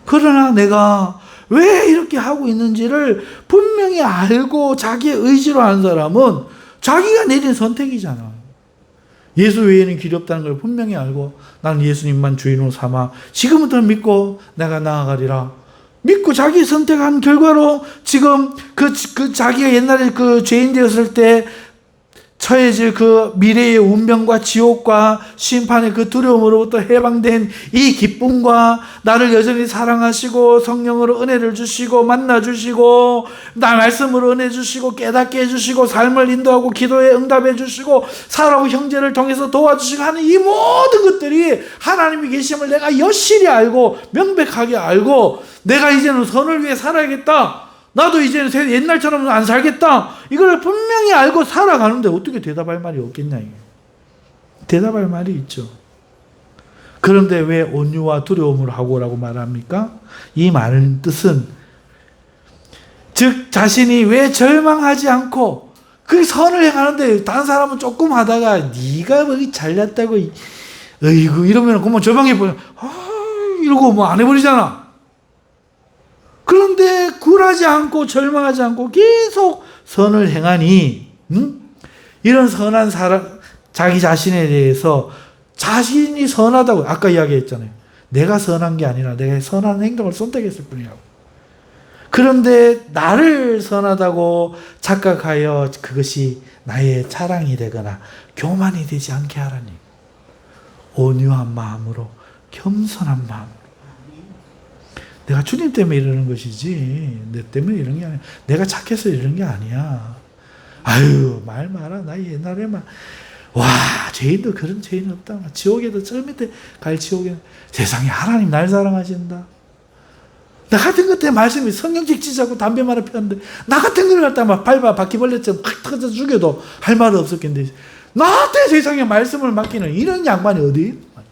그러나 내가 왜 이렇게 하고 있는지를 분명히 알고 자기의 의지로 하는 사람은 자기가 내린 선택이잖아. 예수 외에는 길이 없다는 걸 분명히 알고 나는 예수님만 주인으로 삼아 지금부터 믿고 내가 나아가리라. 믿고 자기 선택한 결과로 지금 그 자기가 옛날에 그 죄인 되었을 때 처해질 그 미래의 운명과 지옥과 심판의 그 두려움으로부터 해방된 이 기쁨과 나를 여전히 사랑하시고 성령으로 은혜를 주시고 만나주시고 나 말씀으로 은혜 주시고 깨닫게 해주시고 삶을 인도하고 기도에 응답해 주시고 사랑하고 형제를 통해서 도와주시고 하는 이 모든 것들이 하나님이 계심을 내가 여실히 알고 명백하게 알고 내가 이제는 선을 위해 살아야겠다. 나도 이제는 옛날처럼 안 살겠다. 이걸 분명히 알고 살아가는데 어떻게 대답할 말이 없겠냐. 대답할 말이 있죠. 그런데 왜 온유와 두려움으로 하고라고 말합니까? 이 말의 뜻은 즉 자신이 왜 절망하지 않고 그 선을 행하는데 다른 사람은 조금 하다가 네가 뭐 잘났다고 어이구 이러면 그만 절망해버려. 이러고 뭐 안 해버리잖아. 그런데 굴하지 않고 절망하지 않고 계속 선을 행하니 이런 선한 사람 자기 자신에 대해서 자신이 선하다고 아까 이야기했잖아요. 내가 선한 게 아니라 내가 선한 행동을 선택했을 뿐이라고. 그런데 나를 선하다고 착각하여 그것이 나의 자랑이 되거나 교만이 되지 않게 하라니. 온유한 마음으로 겸손한 마음. 내가 주님 때문에 이러는 것이지 내 때문에 이런 게 아니야. 내가 착해서 이런 게 아니야. 아유 말 마라. 나 옛날에 와 죄인도 그런 죄인 없다. 지옥에도 저 밑에 갈 지옥에 세상에 하나님 날 사랑하신다. 나 같은 것 때문에 말씀이 성경책 지자고 담배 말아 피웠는데 나 같은 걸 갖다 막 밟아 바퀴벌레처럼 팍 터져 죽여도 할 말은 없었겠는데 나한테 세상에 말씀을 맡기는 이런 양반이 어디 있는 말이야.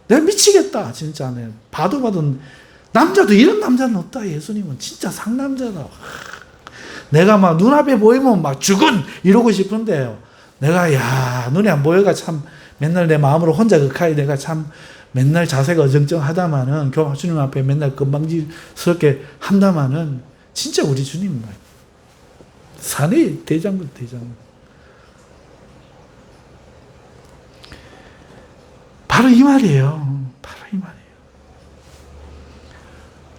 내가 미치겠다 진짜. 내 봐도 남자도 이런 남자는 없다. 예수님은 진짜 상남자다. 내가 막 눈앞에 보이면 막 죽은 이러고 싶은데요. 내가 야 눈에 안 보여가 참 맨날 내 마음으로 혼자 극하에 내가 참 맨날 자세가 어정쩡하다마는 주님 앞에 맨날 건방지스럽게 한다마는 진짜 우리 주님 말 사내 대장군. 바로 이 말이에요. 바로 이 말이에요.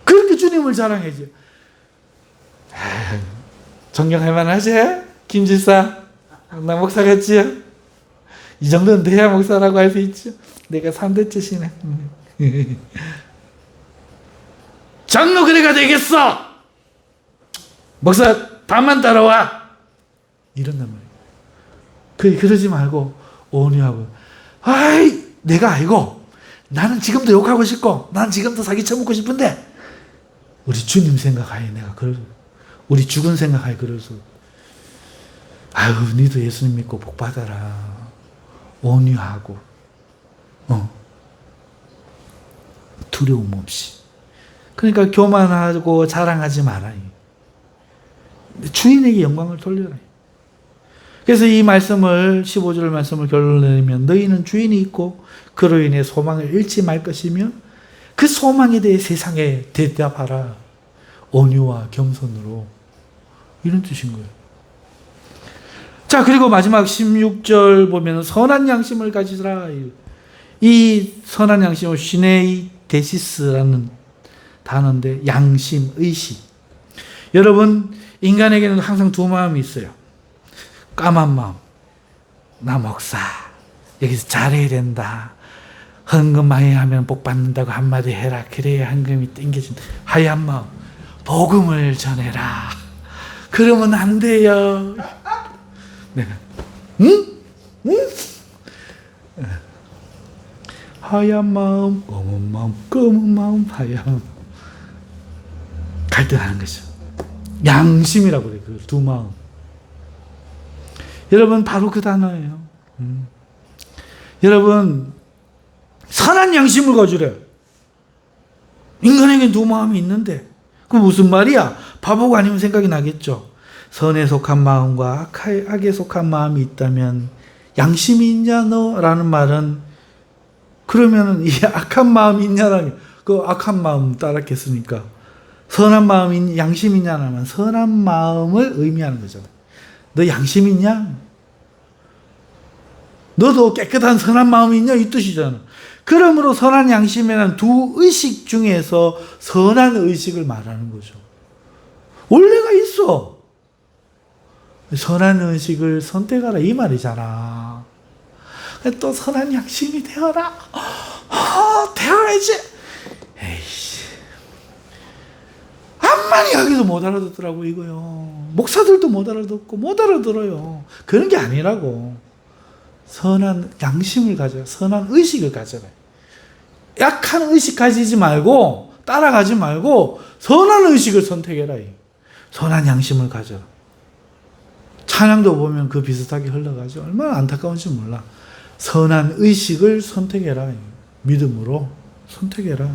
그렇게 주님을 자랑해야지. 존경할 만하지? 김지사 나 목사 같지요? 이 정도는 돼야 목사라고 할 수 있죠. 내가 3대째시네. 장로 그래가 되겠어. 목사 반만 따라와. 이런단 말이에요. 그러지 말고 온유하고 아이 내가 알고 나는 지금도 욕하고 싶고 나는 지금도 사기 쳐먹고 싶은데 우리 주님 생각하에 내가 우리 죽은 생각하에 그래서 아유 니도 예수님 믿고 복 받아라. 온유하고 두려움 없이. 그러니까 교만하고 자랑하지 마라. 주인에게 영광을 돌려라. 그래서 이 말씀을 15절 말씀을 결론을 내리면 너희는 주인이 있고 그로 인해 소망을 잃지 말 것이며 그 소망에 대해 세상에 대답하라. 온유와 겸손으로. 이런 뜻인 거예요. 자, 그리고 마지막 16절 보면 선한 양심을 가지라. 이 선한 양심은 시네이 데시스라는 단어인데 양심, 의식. 여러분 인간에게는 항상 두 마음이 있어요. 까만 마음. 나 목사. 여기서 잘해야 된다. 헌금 많이 하면 복 받는다고 한마디 해라. 그래야 헌금이 땡겨진다. 하얀 마음. 복음을 전해라. 그러면 안 돼요. 내가 응? 하얀 마음, 검은 마음, 하얀 갈등하는 거죠. 양심이라고 그래요. 그 두 마음. 여러분 바로 그 단어예요. 여러분 선한 양심을 가지래. 인간에겐 두 마음이 있는데 그 무슨 말이야? 바보가 아니면 생각이 나겠죠. 선에 속한 마음과 악에 속한 마음이 있다면 양심이 있냐 너? 라는 말은 그러면은 이 악한 마음이 있냐라는 그 악한 마음 따랐겠습니까? 선한 마음이 양심이 있냐라면 선한 마음을 의미하는 거죠. 너 양심 있냐? 너도 깨끗한 선한 마음이 있냐? 이 뜻이잖아. 그러므로 선한 양심이라는 두 의식 중에서 선한 의식을 말하는 거죠. 원래가 있어. 선한 의식을 선택하라 이 말이잖아. 또 선한 양심이 되어라. 되어야지. 에이씨. 암만 이야기도 못 알아듣더라고 이거요. 목사들도 못 알아듣고 못 알아들어요. 그런 게 아니라고. 선한 양심을 가져라. 선한 의식을 가져라. 약한 의식 가지지 말고 따라가지 말고 선한 의식을 선택해라. 선한 양심을 가져라. 찬양도 보면 그 비슷하게 흘러가죠. 얼마나 안타까운지 몰라. 선한 의식을 선택해라. 믿음으로 선택해라.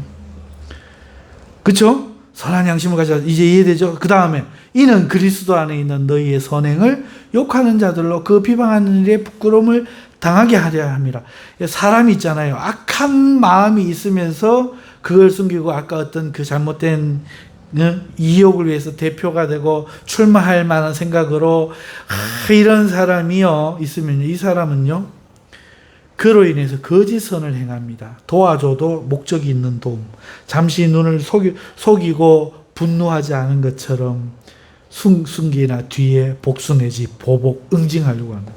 그렇죠? 선한 양심을 가져라. 이제 이해되죠? 그 다음에 이는 그리스도 안에 있는 너희의 선행을 욕하는 자들로 그 비방하는 일에 부끄러움을 당하게 하려 함이라. 사람이 있잖아요. 악한 마음이 있으면서 그걸 숨기고 아까 어떤 그 잘못된 이욕을 위해서 대표가 되고 출마할 만한 생각으로 이런 사람이요 있으면 이 사람은요 그로 인해서 거짓 선을 행합니다. 도와줘도 목적이 있는 도움. 잠시 눈을 속이고 분노하지 않은 것처럼 숨기나 뒤에 복수 내지 보복 응징하려고 합니다.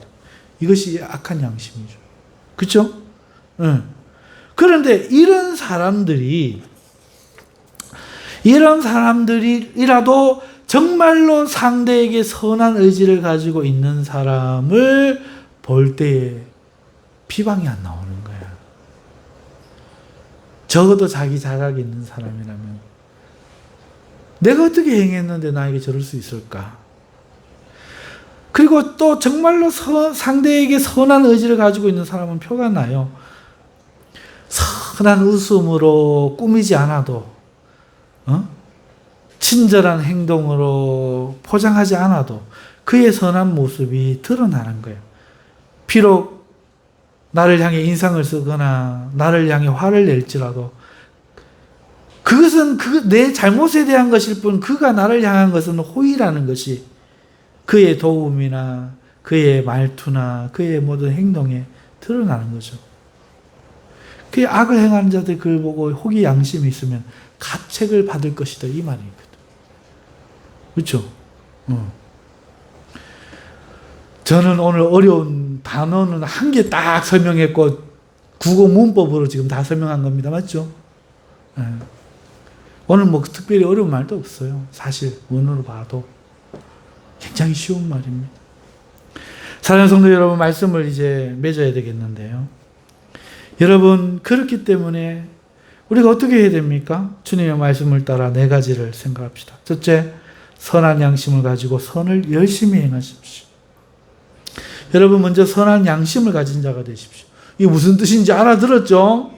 이것이 악한 양심이죠. 그렇죠? 그런데 이런 사람들이라도 정말로 상대에게 선한 의지를 가지고 있는 사람을 볼 때에 비방이 안 나오는 거야. 적어도 자기 자각이 있는 사람이라면 내가 어떻게 행했는데 나에게 저럴 수 있을까? 그리고 또 정말로 상대에게 선한 의지를 가지고 있는 사람은 표가 나요. 선한 웃음으로 꾸미지 않아도 친절한 행동으로 포장하지 않아도 그의 선한 모습이 드러나는 거예요. 비록 나를 향해 인상을 쓰거나 나를 향해 화를 낼지라도 그것은 내 잘못에 대한 것일 뿐 그가 나를 향한 것은 호의라는 것이 그의 도움이나 그의 말투나 그의 모든 행동에 드러나는 거죠. 그 악을 행하는 자들 그걸 보고 호기 양심이 있으면 가책을 받을 것이다 이 말이거든. 그렇죠? 저는 오늘 어려운 단어는 한 개 딱 설명했고 국어 문법으로 지금 다 설명한 겁니다. 맞죠? 오늘 뭐 특별히 어려운 말도 없어요. 사실 원어로 봐도 굉장히 쉬운 말입니다. 사랑하는 성도 여러분, 말씀을 이제 맺어야 되겠는데요. 여러분, 그렇기 때문에 우리가 어떻게 해야 됩니까? 주님의 말씀을 따라 4가지를 생각합시다. 첫째, 선한 양심을 가지고 선을 열심히 행하십시오. 여러분, 먼저 선한 양심을 가진 자가 되십시오. 이게 무슨 뜻인지 알아들었죠?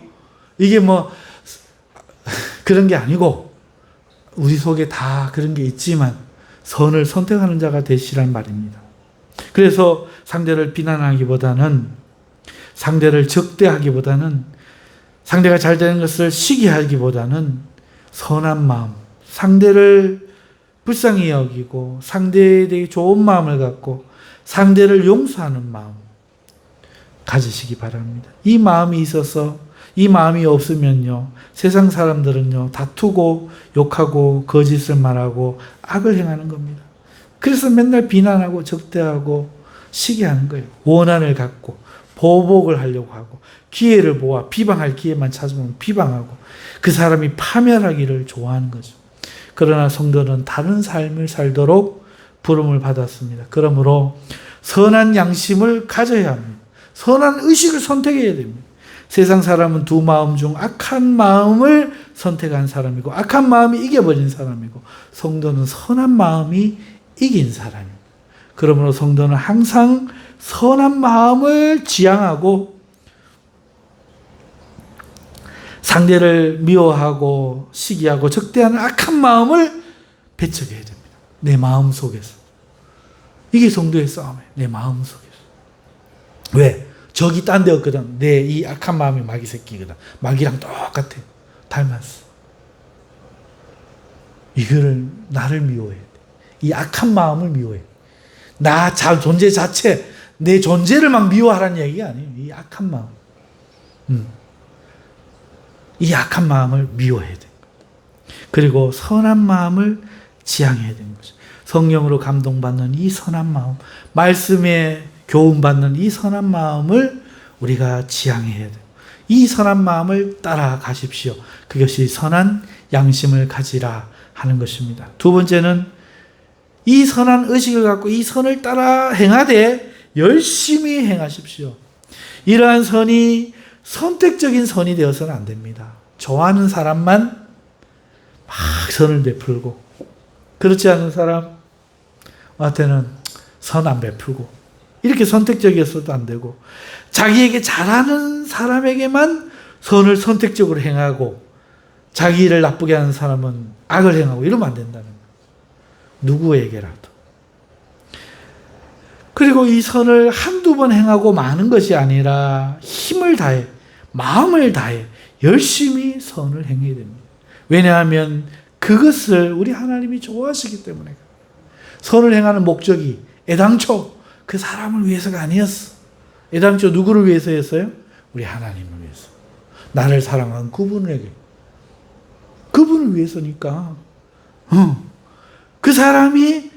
이게 뭐 그런 게 아니고 우리 속에 다 그런 게 있지만 선을 선택하는 자가 되시란 말입니다. 그래서 상대를 비난하기보다는, 상대를 적대하기보다는, 상대가 잘 되는 것을 시기하기보다는 선한 마음, 상대를 불쌍히 여기고 상대에 대해 좋은 마음을 갖고 상대를 용서하는 마음 가지시기 바랍니다. 이 마음이 있어서, 이 마음이 없으면요, 세상 사람들은요, 다투고 욕하고 거짓을 말하고 악을 행하는 겁니다. 그래서 맨날 비난하고 적대하고 시기하는 거예요. 원한을 갖고 보복을 하려고 하고 기회를 모아 비방할 기회만 찾으면 비방하고 그 사람이 파멸하기를 좋아하는 거죠. 그러나 성도는 다른 삶을 살도록 부름을 받았습니다. 그러므로 선한 양심을 가져야 합니다. 선한 의식을 선택해야 됩니다. 세상 사람은 두 마음 중 악한 마음을 선택한 사람이고 악한 마음이 이겨버린 사람이고 성도는 선한 마음이 이긴 사람입니다. 그러므로 성도는 항상 선한 마음을 지향하고 상대를 미워하고 시기하고 적대하는 악한 마음을 배척해야 됩니다. 내 마음 속에서. 이게 성도의 싸움이에요. 내 마음 속에서. 왜? 적이 딴 데 없거든. 내 이 악한 마음이 마귀 새끼거든. 마귀랑 똑같아. 닮았어. 이거를 나를 미워해야 돼. 이 악한 마음을 미워해. 나 존재 자체, 내 존재를 막 미워하라는 얘기가 아니에요. 이 악한 마음. 이 악한 마음을 미워해야 돼. 그리고 선한 마음을 지향해야 되는 거죠. 성령으로 감동받는 이 선한 마음, 말씀에 교훈받는 이 선한 마음을 우리가 지향해야 돼요. 이 선한 마음을 따라가십시오. 그것이 선한 양심을 가지라 하는 것입니다. 두 번째는 이 선한 의식을 갖고 이 선을 따라 행하되 열심히 행하십시오. 이러한 선이 선택적인 선이 되어서는 안 됩니다. 좋아하는 사람만 막 선을 베풀고 그렇지 않은 사람한테는 선 안 베풀고 이렇게 선택적이어서도 안 되고 자기에게 잘하는 사람에게만 선을 선택적으로 행하고 자기 일을 나쁘게 하는 사람은 악을 행하고 이러면 안 된다는 거예요. 누구에게라도. 그리고 이 선을 한두 번 행하고 마는 것이 아니라 힘을 다해 마음을 다해 열심히 선을 행해야 됩니다. 왜냐하면 그것을 우리 하나님이 좋아하시기 때문에 선을 행하는 목적이 애당초 그 사람을 위해서가 아니었어. 애당초 누구를 위해서였어요? 우리 하나님을 위해서. 나를 사랑한 그분을 위해서니까. 그 사람이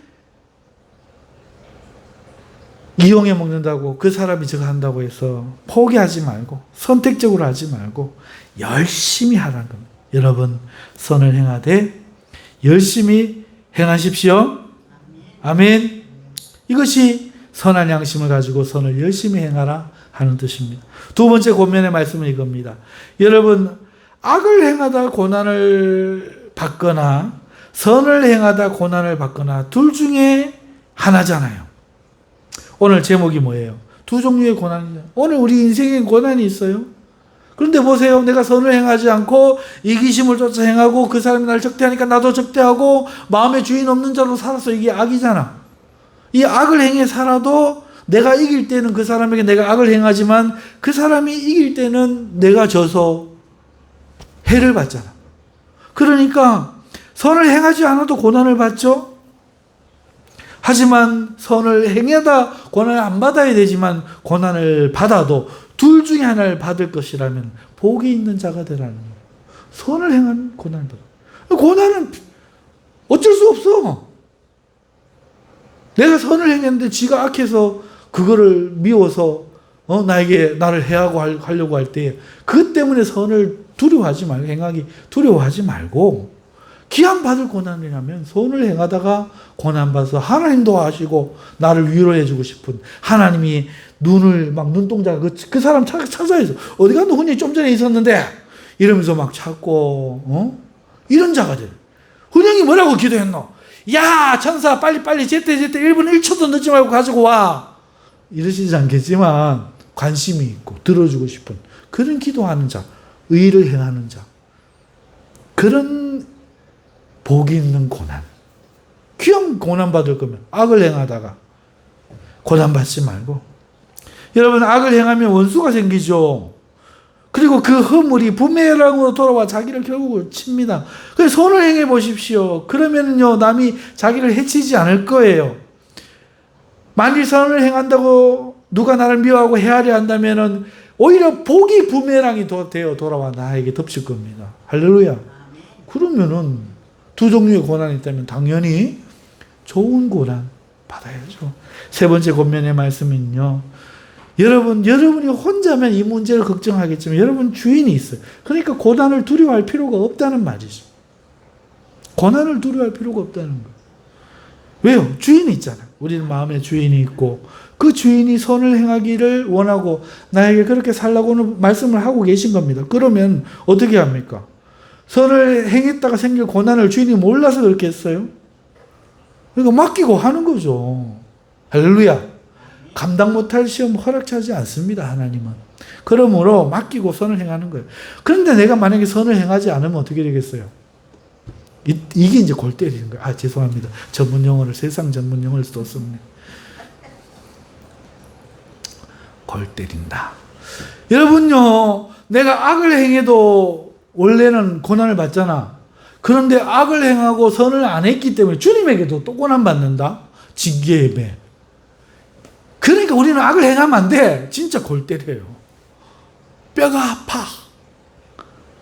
이용해 먹는다고 그 사람이 저거 한다고 해서 포기하지 말고 선택적으로 하지 말고 열심히 하라는 겁니다. 여러분 선을 행하되 열심히 행하십시오. 아멘. 이것이 선한 양심을 가지고 선을 열심히 행하라 하는 뜻입니다. 두 번째 권면의 말씀은 이겁니다. 여러분 악을 행하다 고난을 받거나 선을 행하다 고난을 받거나 둘 중에 하나잖아요. 오늘 제목이 뭐예요? 두 종류의 고난이죠. 오늘 우리 인생에 고난이 있어요. 그런데 보세요. 내가 선을 행하지 않고 이기심을 쫓아 행하고 그 사람이 나를 적대하니까 나도 적대하고 마음의 주인 없는 자로 살았어. 이게 악이잖아. 이 악을 행해 살아도 내가 이길 때는 그 사람에게 내가 악을 행하지만 그 사람이 이길 때는 내가 져서 해를 받잖아. 그러니까 선을 행하지 않아도 고난을 받죠. 하지만 선을 행하다 고난을 안 받아야 되지만 고난을 받아도 둘 중에 하나를 받을 것이라면 복이 있는 자가 되라는 거예요. 선을 행하는 고난을 받아. 고난은 어쩔 수 없어. 내가 선을 행했는데 지가 악해서 그거를 미워서 나를 해하고 하려고 할 때 그것 때문에 선을 두려워하지 말고 행하기 두려워하지 말고 기한 받을 고난이라면 선을 행하다가 고난받아서 하나님 도와주시고 나를 위로해주고 싶은 하나님이 눈을 막 눈동자가 그 사람 찾아야죠. 어디 갔노? 훈이 좀 전에 있었는데 이러면서 막 찾고 이런 자가 돼. 훈영이 뭐라고 기도했노? 야 천사 빨리 제때 1분 1초도 늦지 말고 가지고 와. 이러시지 않겠지만 관심이 있고 들어주고 싶은 그런 기도하는 자, 의를 행하는 자, 그런 복이 있는 고난. 귀한 고난 받을 거면 악을 행하다가 고난 받지 말고. 여러분 악을 행하면 원수가 생기죠. 그리고 그 허물이 부메랑으로 돌아와 자기를 결국 칩니다. 그래서 선을 행해 보십시오. 그러면요 남이 자기를 해치지 않을 거예요. 만일 선을 행한다고 누가 나를 미워하고 헤아려 한다면은 오히려 복이 부메랑이 되어 돌아와 나에게 덮칠 겁니다. 할렐루야. 그러면은 두 종류의 고난이 있다면 당연히 좋은 고난 받아야죠. 세 번째 권면의 말씀은요. 여러분이 혼자면 이 문제를 걱정하겠지만 여러분 주인이 있어요. 그러니까 고난을 두려워할 필요가 없다는 말이죠. 고난을 두려워할 필요가 없다는 거예요. 왜요? 주인이 있잖아요. 우리는 마음에 주인이 있고 그 주인이 선을 행하기를 원하고 나에게 그렇게 살라고는 말씀을 하고 계신 겁니다. 그러면 어떻게 합니까? 선을 행했다가 생길 고난을 주인이 몰라서 그렇게 했어요? 그러니까 맡기고 하는 거죠. 할렐루야. 감당 못할 시험 허락하지 않습니다. 하나님은. 그러므로 맡기고 선을 행하는 거예요. 그런데 내가 만약에 선을 행하지 않으면 어떻게 되겠어요? 이게 이제 골 때리는 거예요. 죄송합니다. 전문 용어를 세상 전문 용어를 썼습니다. 골 때린다. 여러분요. 내가 악을 행해도 원래는 고난을 받잖아. 그런데 악을 행하고 선을 안 했기 때문에 주님에게도 또 고난 받는다. 징계의 배. 그러니까 우리는 악을 행하면 안 돼. 진짜 골 때려요. 뼈가 아파.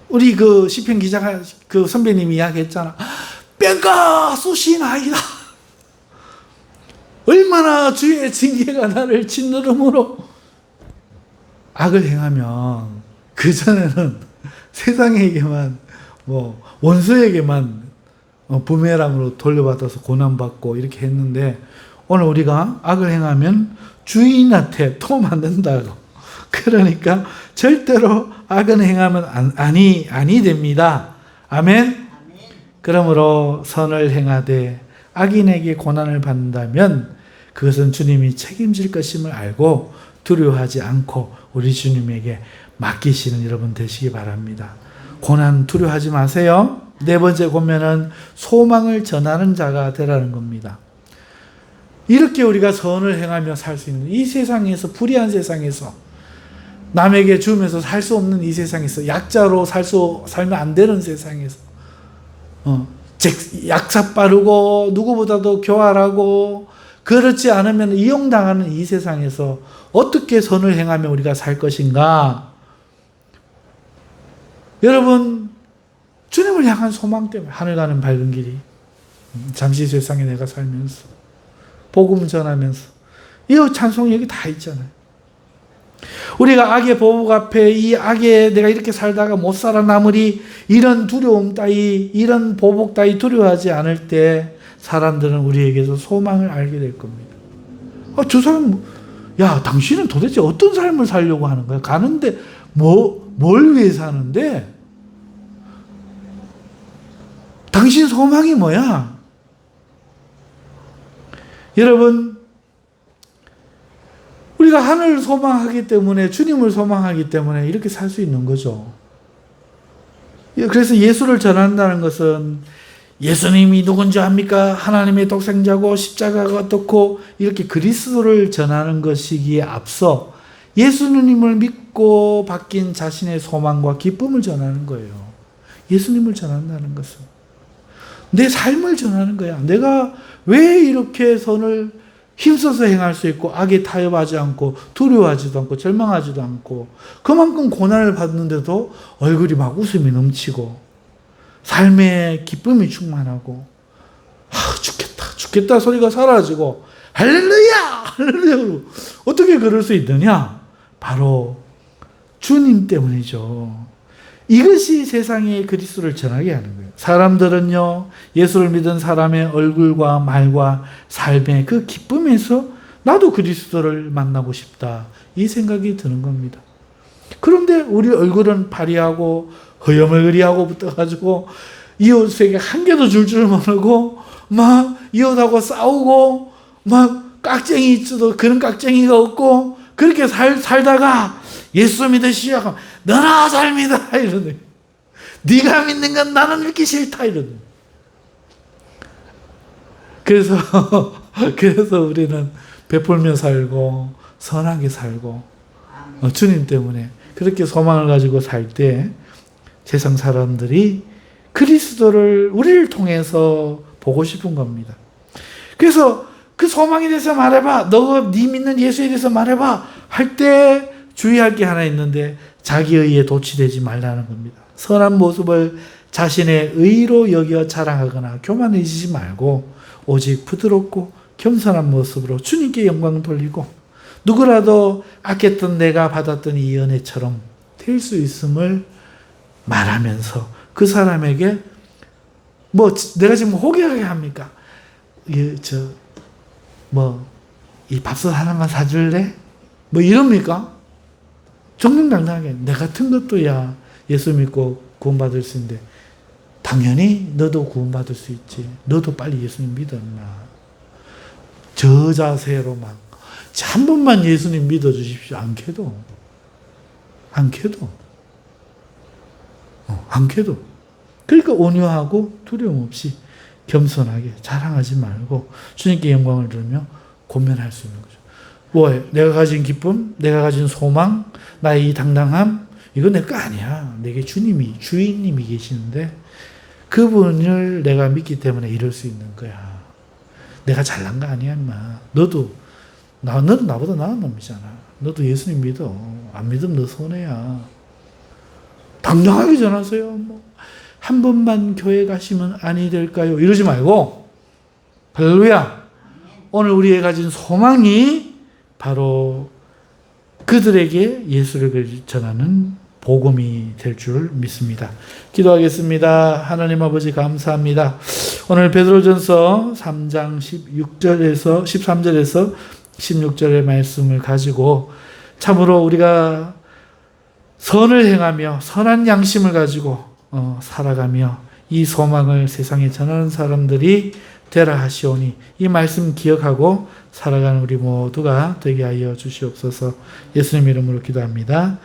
우리 그 시편 기자가 그 선배님이 이야기했잖아. 뼈가 쑤시나이다. 얼마나 주의 징계가 나를 짓누름으로. 악을 행하면 그전에는 세상에게만 원수에게만 부메랑으로 돌려받아서 고난받고 이렇게 했는데, 오늘 우리가 악을 행하면 주인한테 또 맞는다고. 그러니까 절대로 악은 행하면 아니 됩니다. 아멘. 그러므로 선을 행하되 악인에게 고난을 받는다면 그것은 주님이 책임질 것임을 알고 두려워하지 않고 우리 주님에게 맡기시는 여러분 되시기 바랍니다. 고난 두려워하지 마세요. 네 번째 고면은 소망을 전하는 자가 되라는 겁니다. 이렇게 우리가 선을 행하며 살 수 있는 이 세상에서, 불의한 세상에서, 남에게 주면서 살 수 없는 이 세상에서, 약자로 살면 안 되는 세상에서, 약삭 빠르고 누구보다도 교활하고 그렇지 않으면 이용당하는 이 세상에서 어떻게 선을 행하며 우리가 살 것인가? 여러분, 주님을 향한 소망 때문에 하늘 가는 밝은 길이, 잠시 세상에 내가 살면서 복음 전하면서, 이 찬송 여기 다 있잖아요. 우리가 악의 보복 앞에, 이 악에 내가 이렇게 살다가 못 살아남으리, 이런 두려움 따위, 이런 보복 따위 두려워하지 않을 때 사람들은 우리에게서 소망을 알게 될 겁니다. 저 사람, 야, 당신은 도대체 어떤 삶을 살려고 하는 거야? 가는데 뭘 위해 사는데? 당신 소망이 뭐야? 여러분, 우리가 하늘을 소망하기 때문에, 주님을 소망하기 때문에 이렇게 살 수 있는 거죠. 그래서 예수를 전한다는 것은 예수님이 누군지 압니까? 하나님의 독생자고 십자가가 어떻고, 이렇게 그리스도를 전하는 것이기에 앞서 예수님을 믿고 바뀐 자신의 소망과 기쁨을 전하는 거예요. 예수님을 전한다는 것은 내 삶을 전하는 거야. 내가 왜 이렇게 선을 힘써서 행할 수 있고 악에 타협하지 않고 두려워하지도 않고 절망하지도 않고 그만큼 고난을 받는데도 얼굴이 막 웃음이 넘치고 삶에 기쁨이 충만하고, 죽겠다 소리가 사라지고 할렐루야 할렐루야. 어떻게 그럴 수 있느냐? 바로 주님 때문이죠. 이것이 세상에 그리스도를 전하게 하는 거예요. 사람들은요, 예수를 믿은 사람의 얼굴과 말과 삶의 그 기쁨에서 나도 그리스도를 만나고 싶다, 이 생각이 드는 겁니다. 그런데 우리 얼굴은 파리하고 허여멀거리하고 붙어가지고 이웃에게 한 개도 줄 줄 모르고 막 이웃하고 싸우고 막 깍쟁이 있어도 그런 깍쟁이가 없고 그렇게 살다가 예수 믿으시오. 너나 잘 믿어. 이러네. 네가 믿는 건 나는 믿기 싫다. 이러네. 그래서 우리는 베풀며 살고 선하게 살고 주님 때문에 그렇게 소망을 가지고 살 때 세상 사람들이 그리스도를 우리를 통해서 보고 싶은 겁니다. 그래서 그 소망에 대해서 말해봐. 너가 네 믿는 예수에 대해서 말해봐. 할 때 주의할 게 하나 있는데 자기 의에 도취되지 말라는 겁니다. 선한 모습을 자신의 의로 여겨 자랑하거나 교만해지지 말고 오직 부드럽고 겸손한 모습으로 주님께 영광 돌리고 누구라도 아꼈던 내가 받았던 이 은혜처럼 될 수 있음을 말하면서 그 사람에게 내가 지금 호객하게 합니까? 이 밥솥 하나만 사줄래? 이럽니까? 정정당당하게 내 같은 것도 예수 믿고 구원받을 수 있는데 당연히 너도 구원받을 수 있지. 너도 빨리 예수님 믿었나. 저 자세로 한 번만 예수님 믿어주십시오. 안 캐도. 그러니까 온유하고 두려움 없이 겸손하게 자랑하지 말고 주님께 영광을 들으며 권면할 수 있는 거죠. 내가 가진 기쁨, 내가 가진 소망, 나의 이 당당함, 이건 내 거 아니야. 내게 주인님이 계시는데 그분을 내가 믿기 때문에 이럴 수 있는 거야. 내가 잘난 거 아니야, 인마. 너도 나보다 나은 놈이잖아. 너도 예수님 믿어. 안 믿으면 너 손해야. 당당하게 전하세요. 한 번만 교회 가시면 아니 될까요? 이러지 말고 할렐루야. 오늘 우리의 가진 소망이 바로 그들에게 예수를 전하는 복음이 될 줄 믿습니다. 기도하겠습니다. 하나님 아버지 감사합니다. 오늘 베드로전서 3장 13절에서 16절의 말씀을 가지고 참으로 우리가 선을 행하며 선한 양심을 가지고 살아가며 이 소망을 세상에 전하는 사람들이 되라 하시오니 이 말씀 기억하고 살아가는 우리 모두가 되게 하여 주시옵소서. 예수님 이름으로 기도합니다.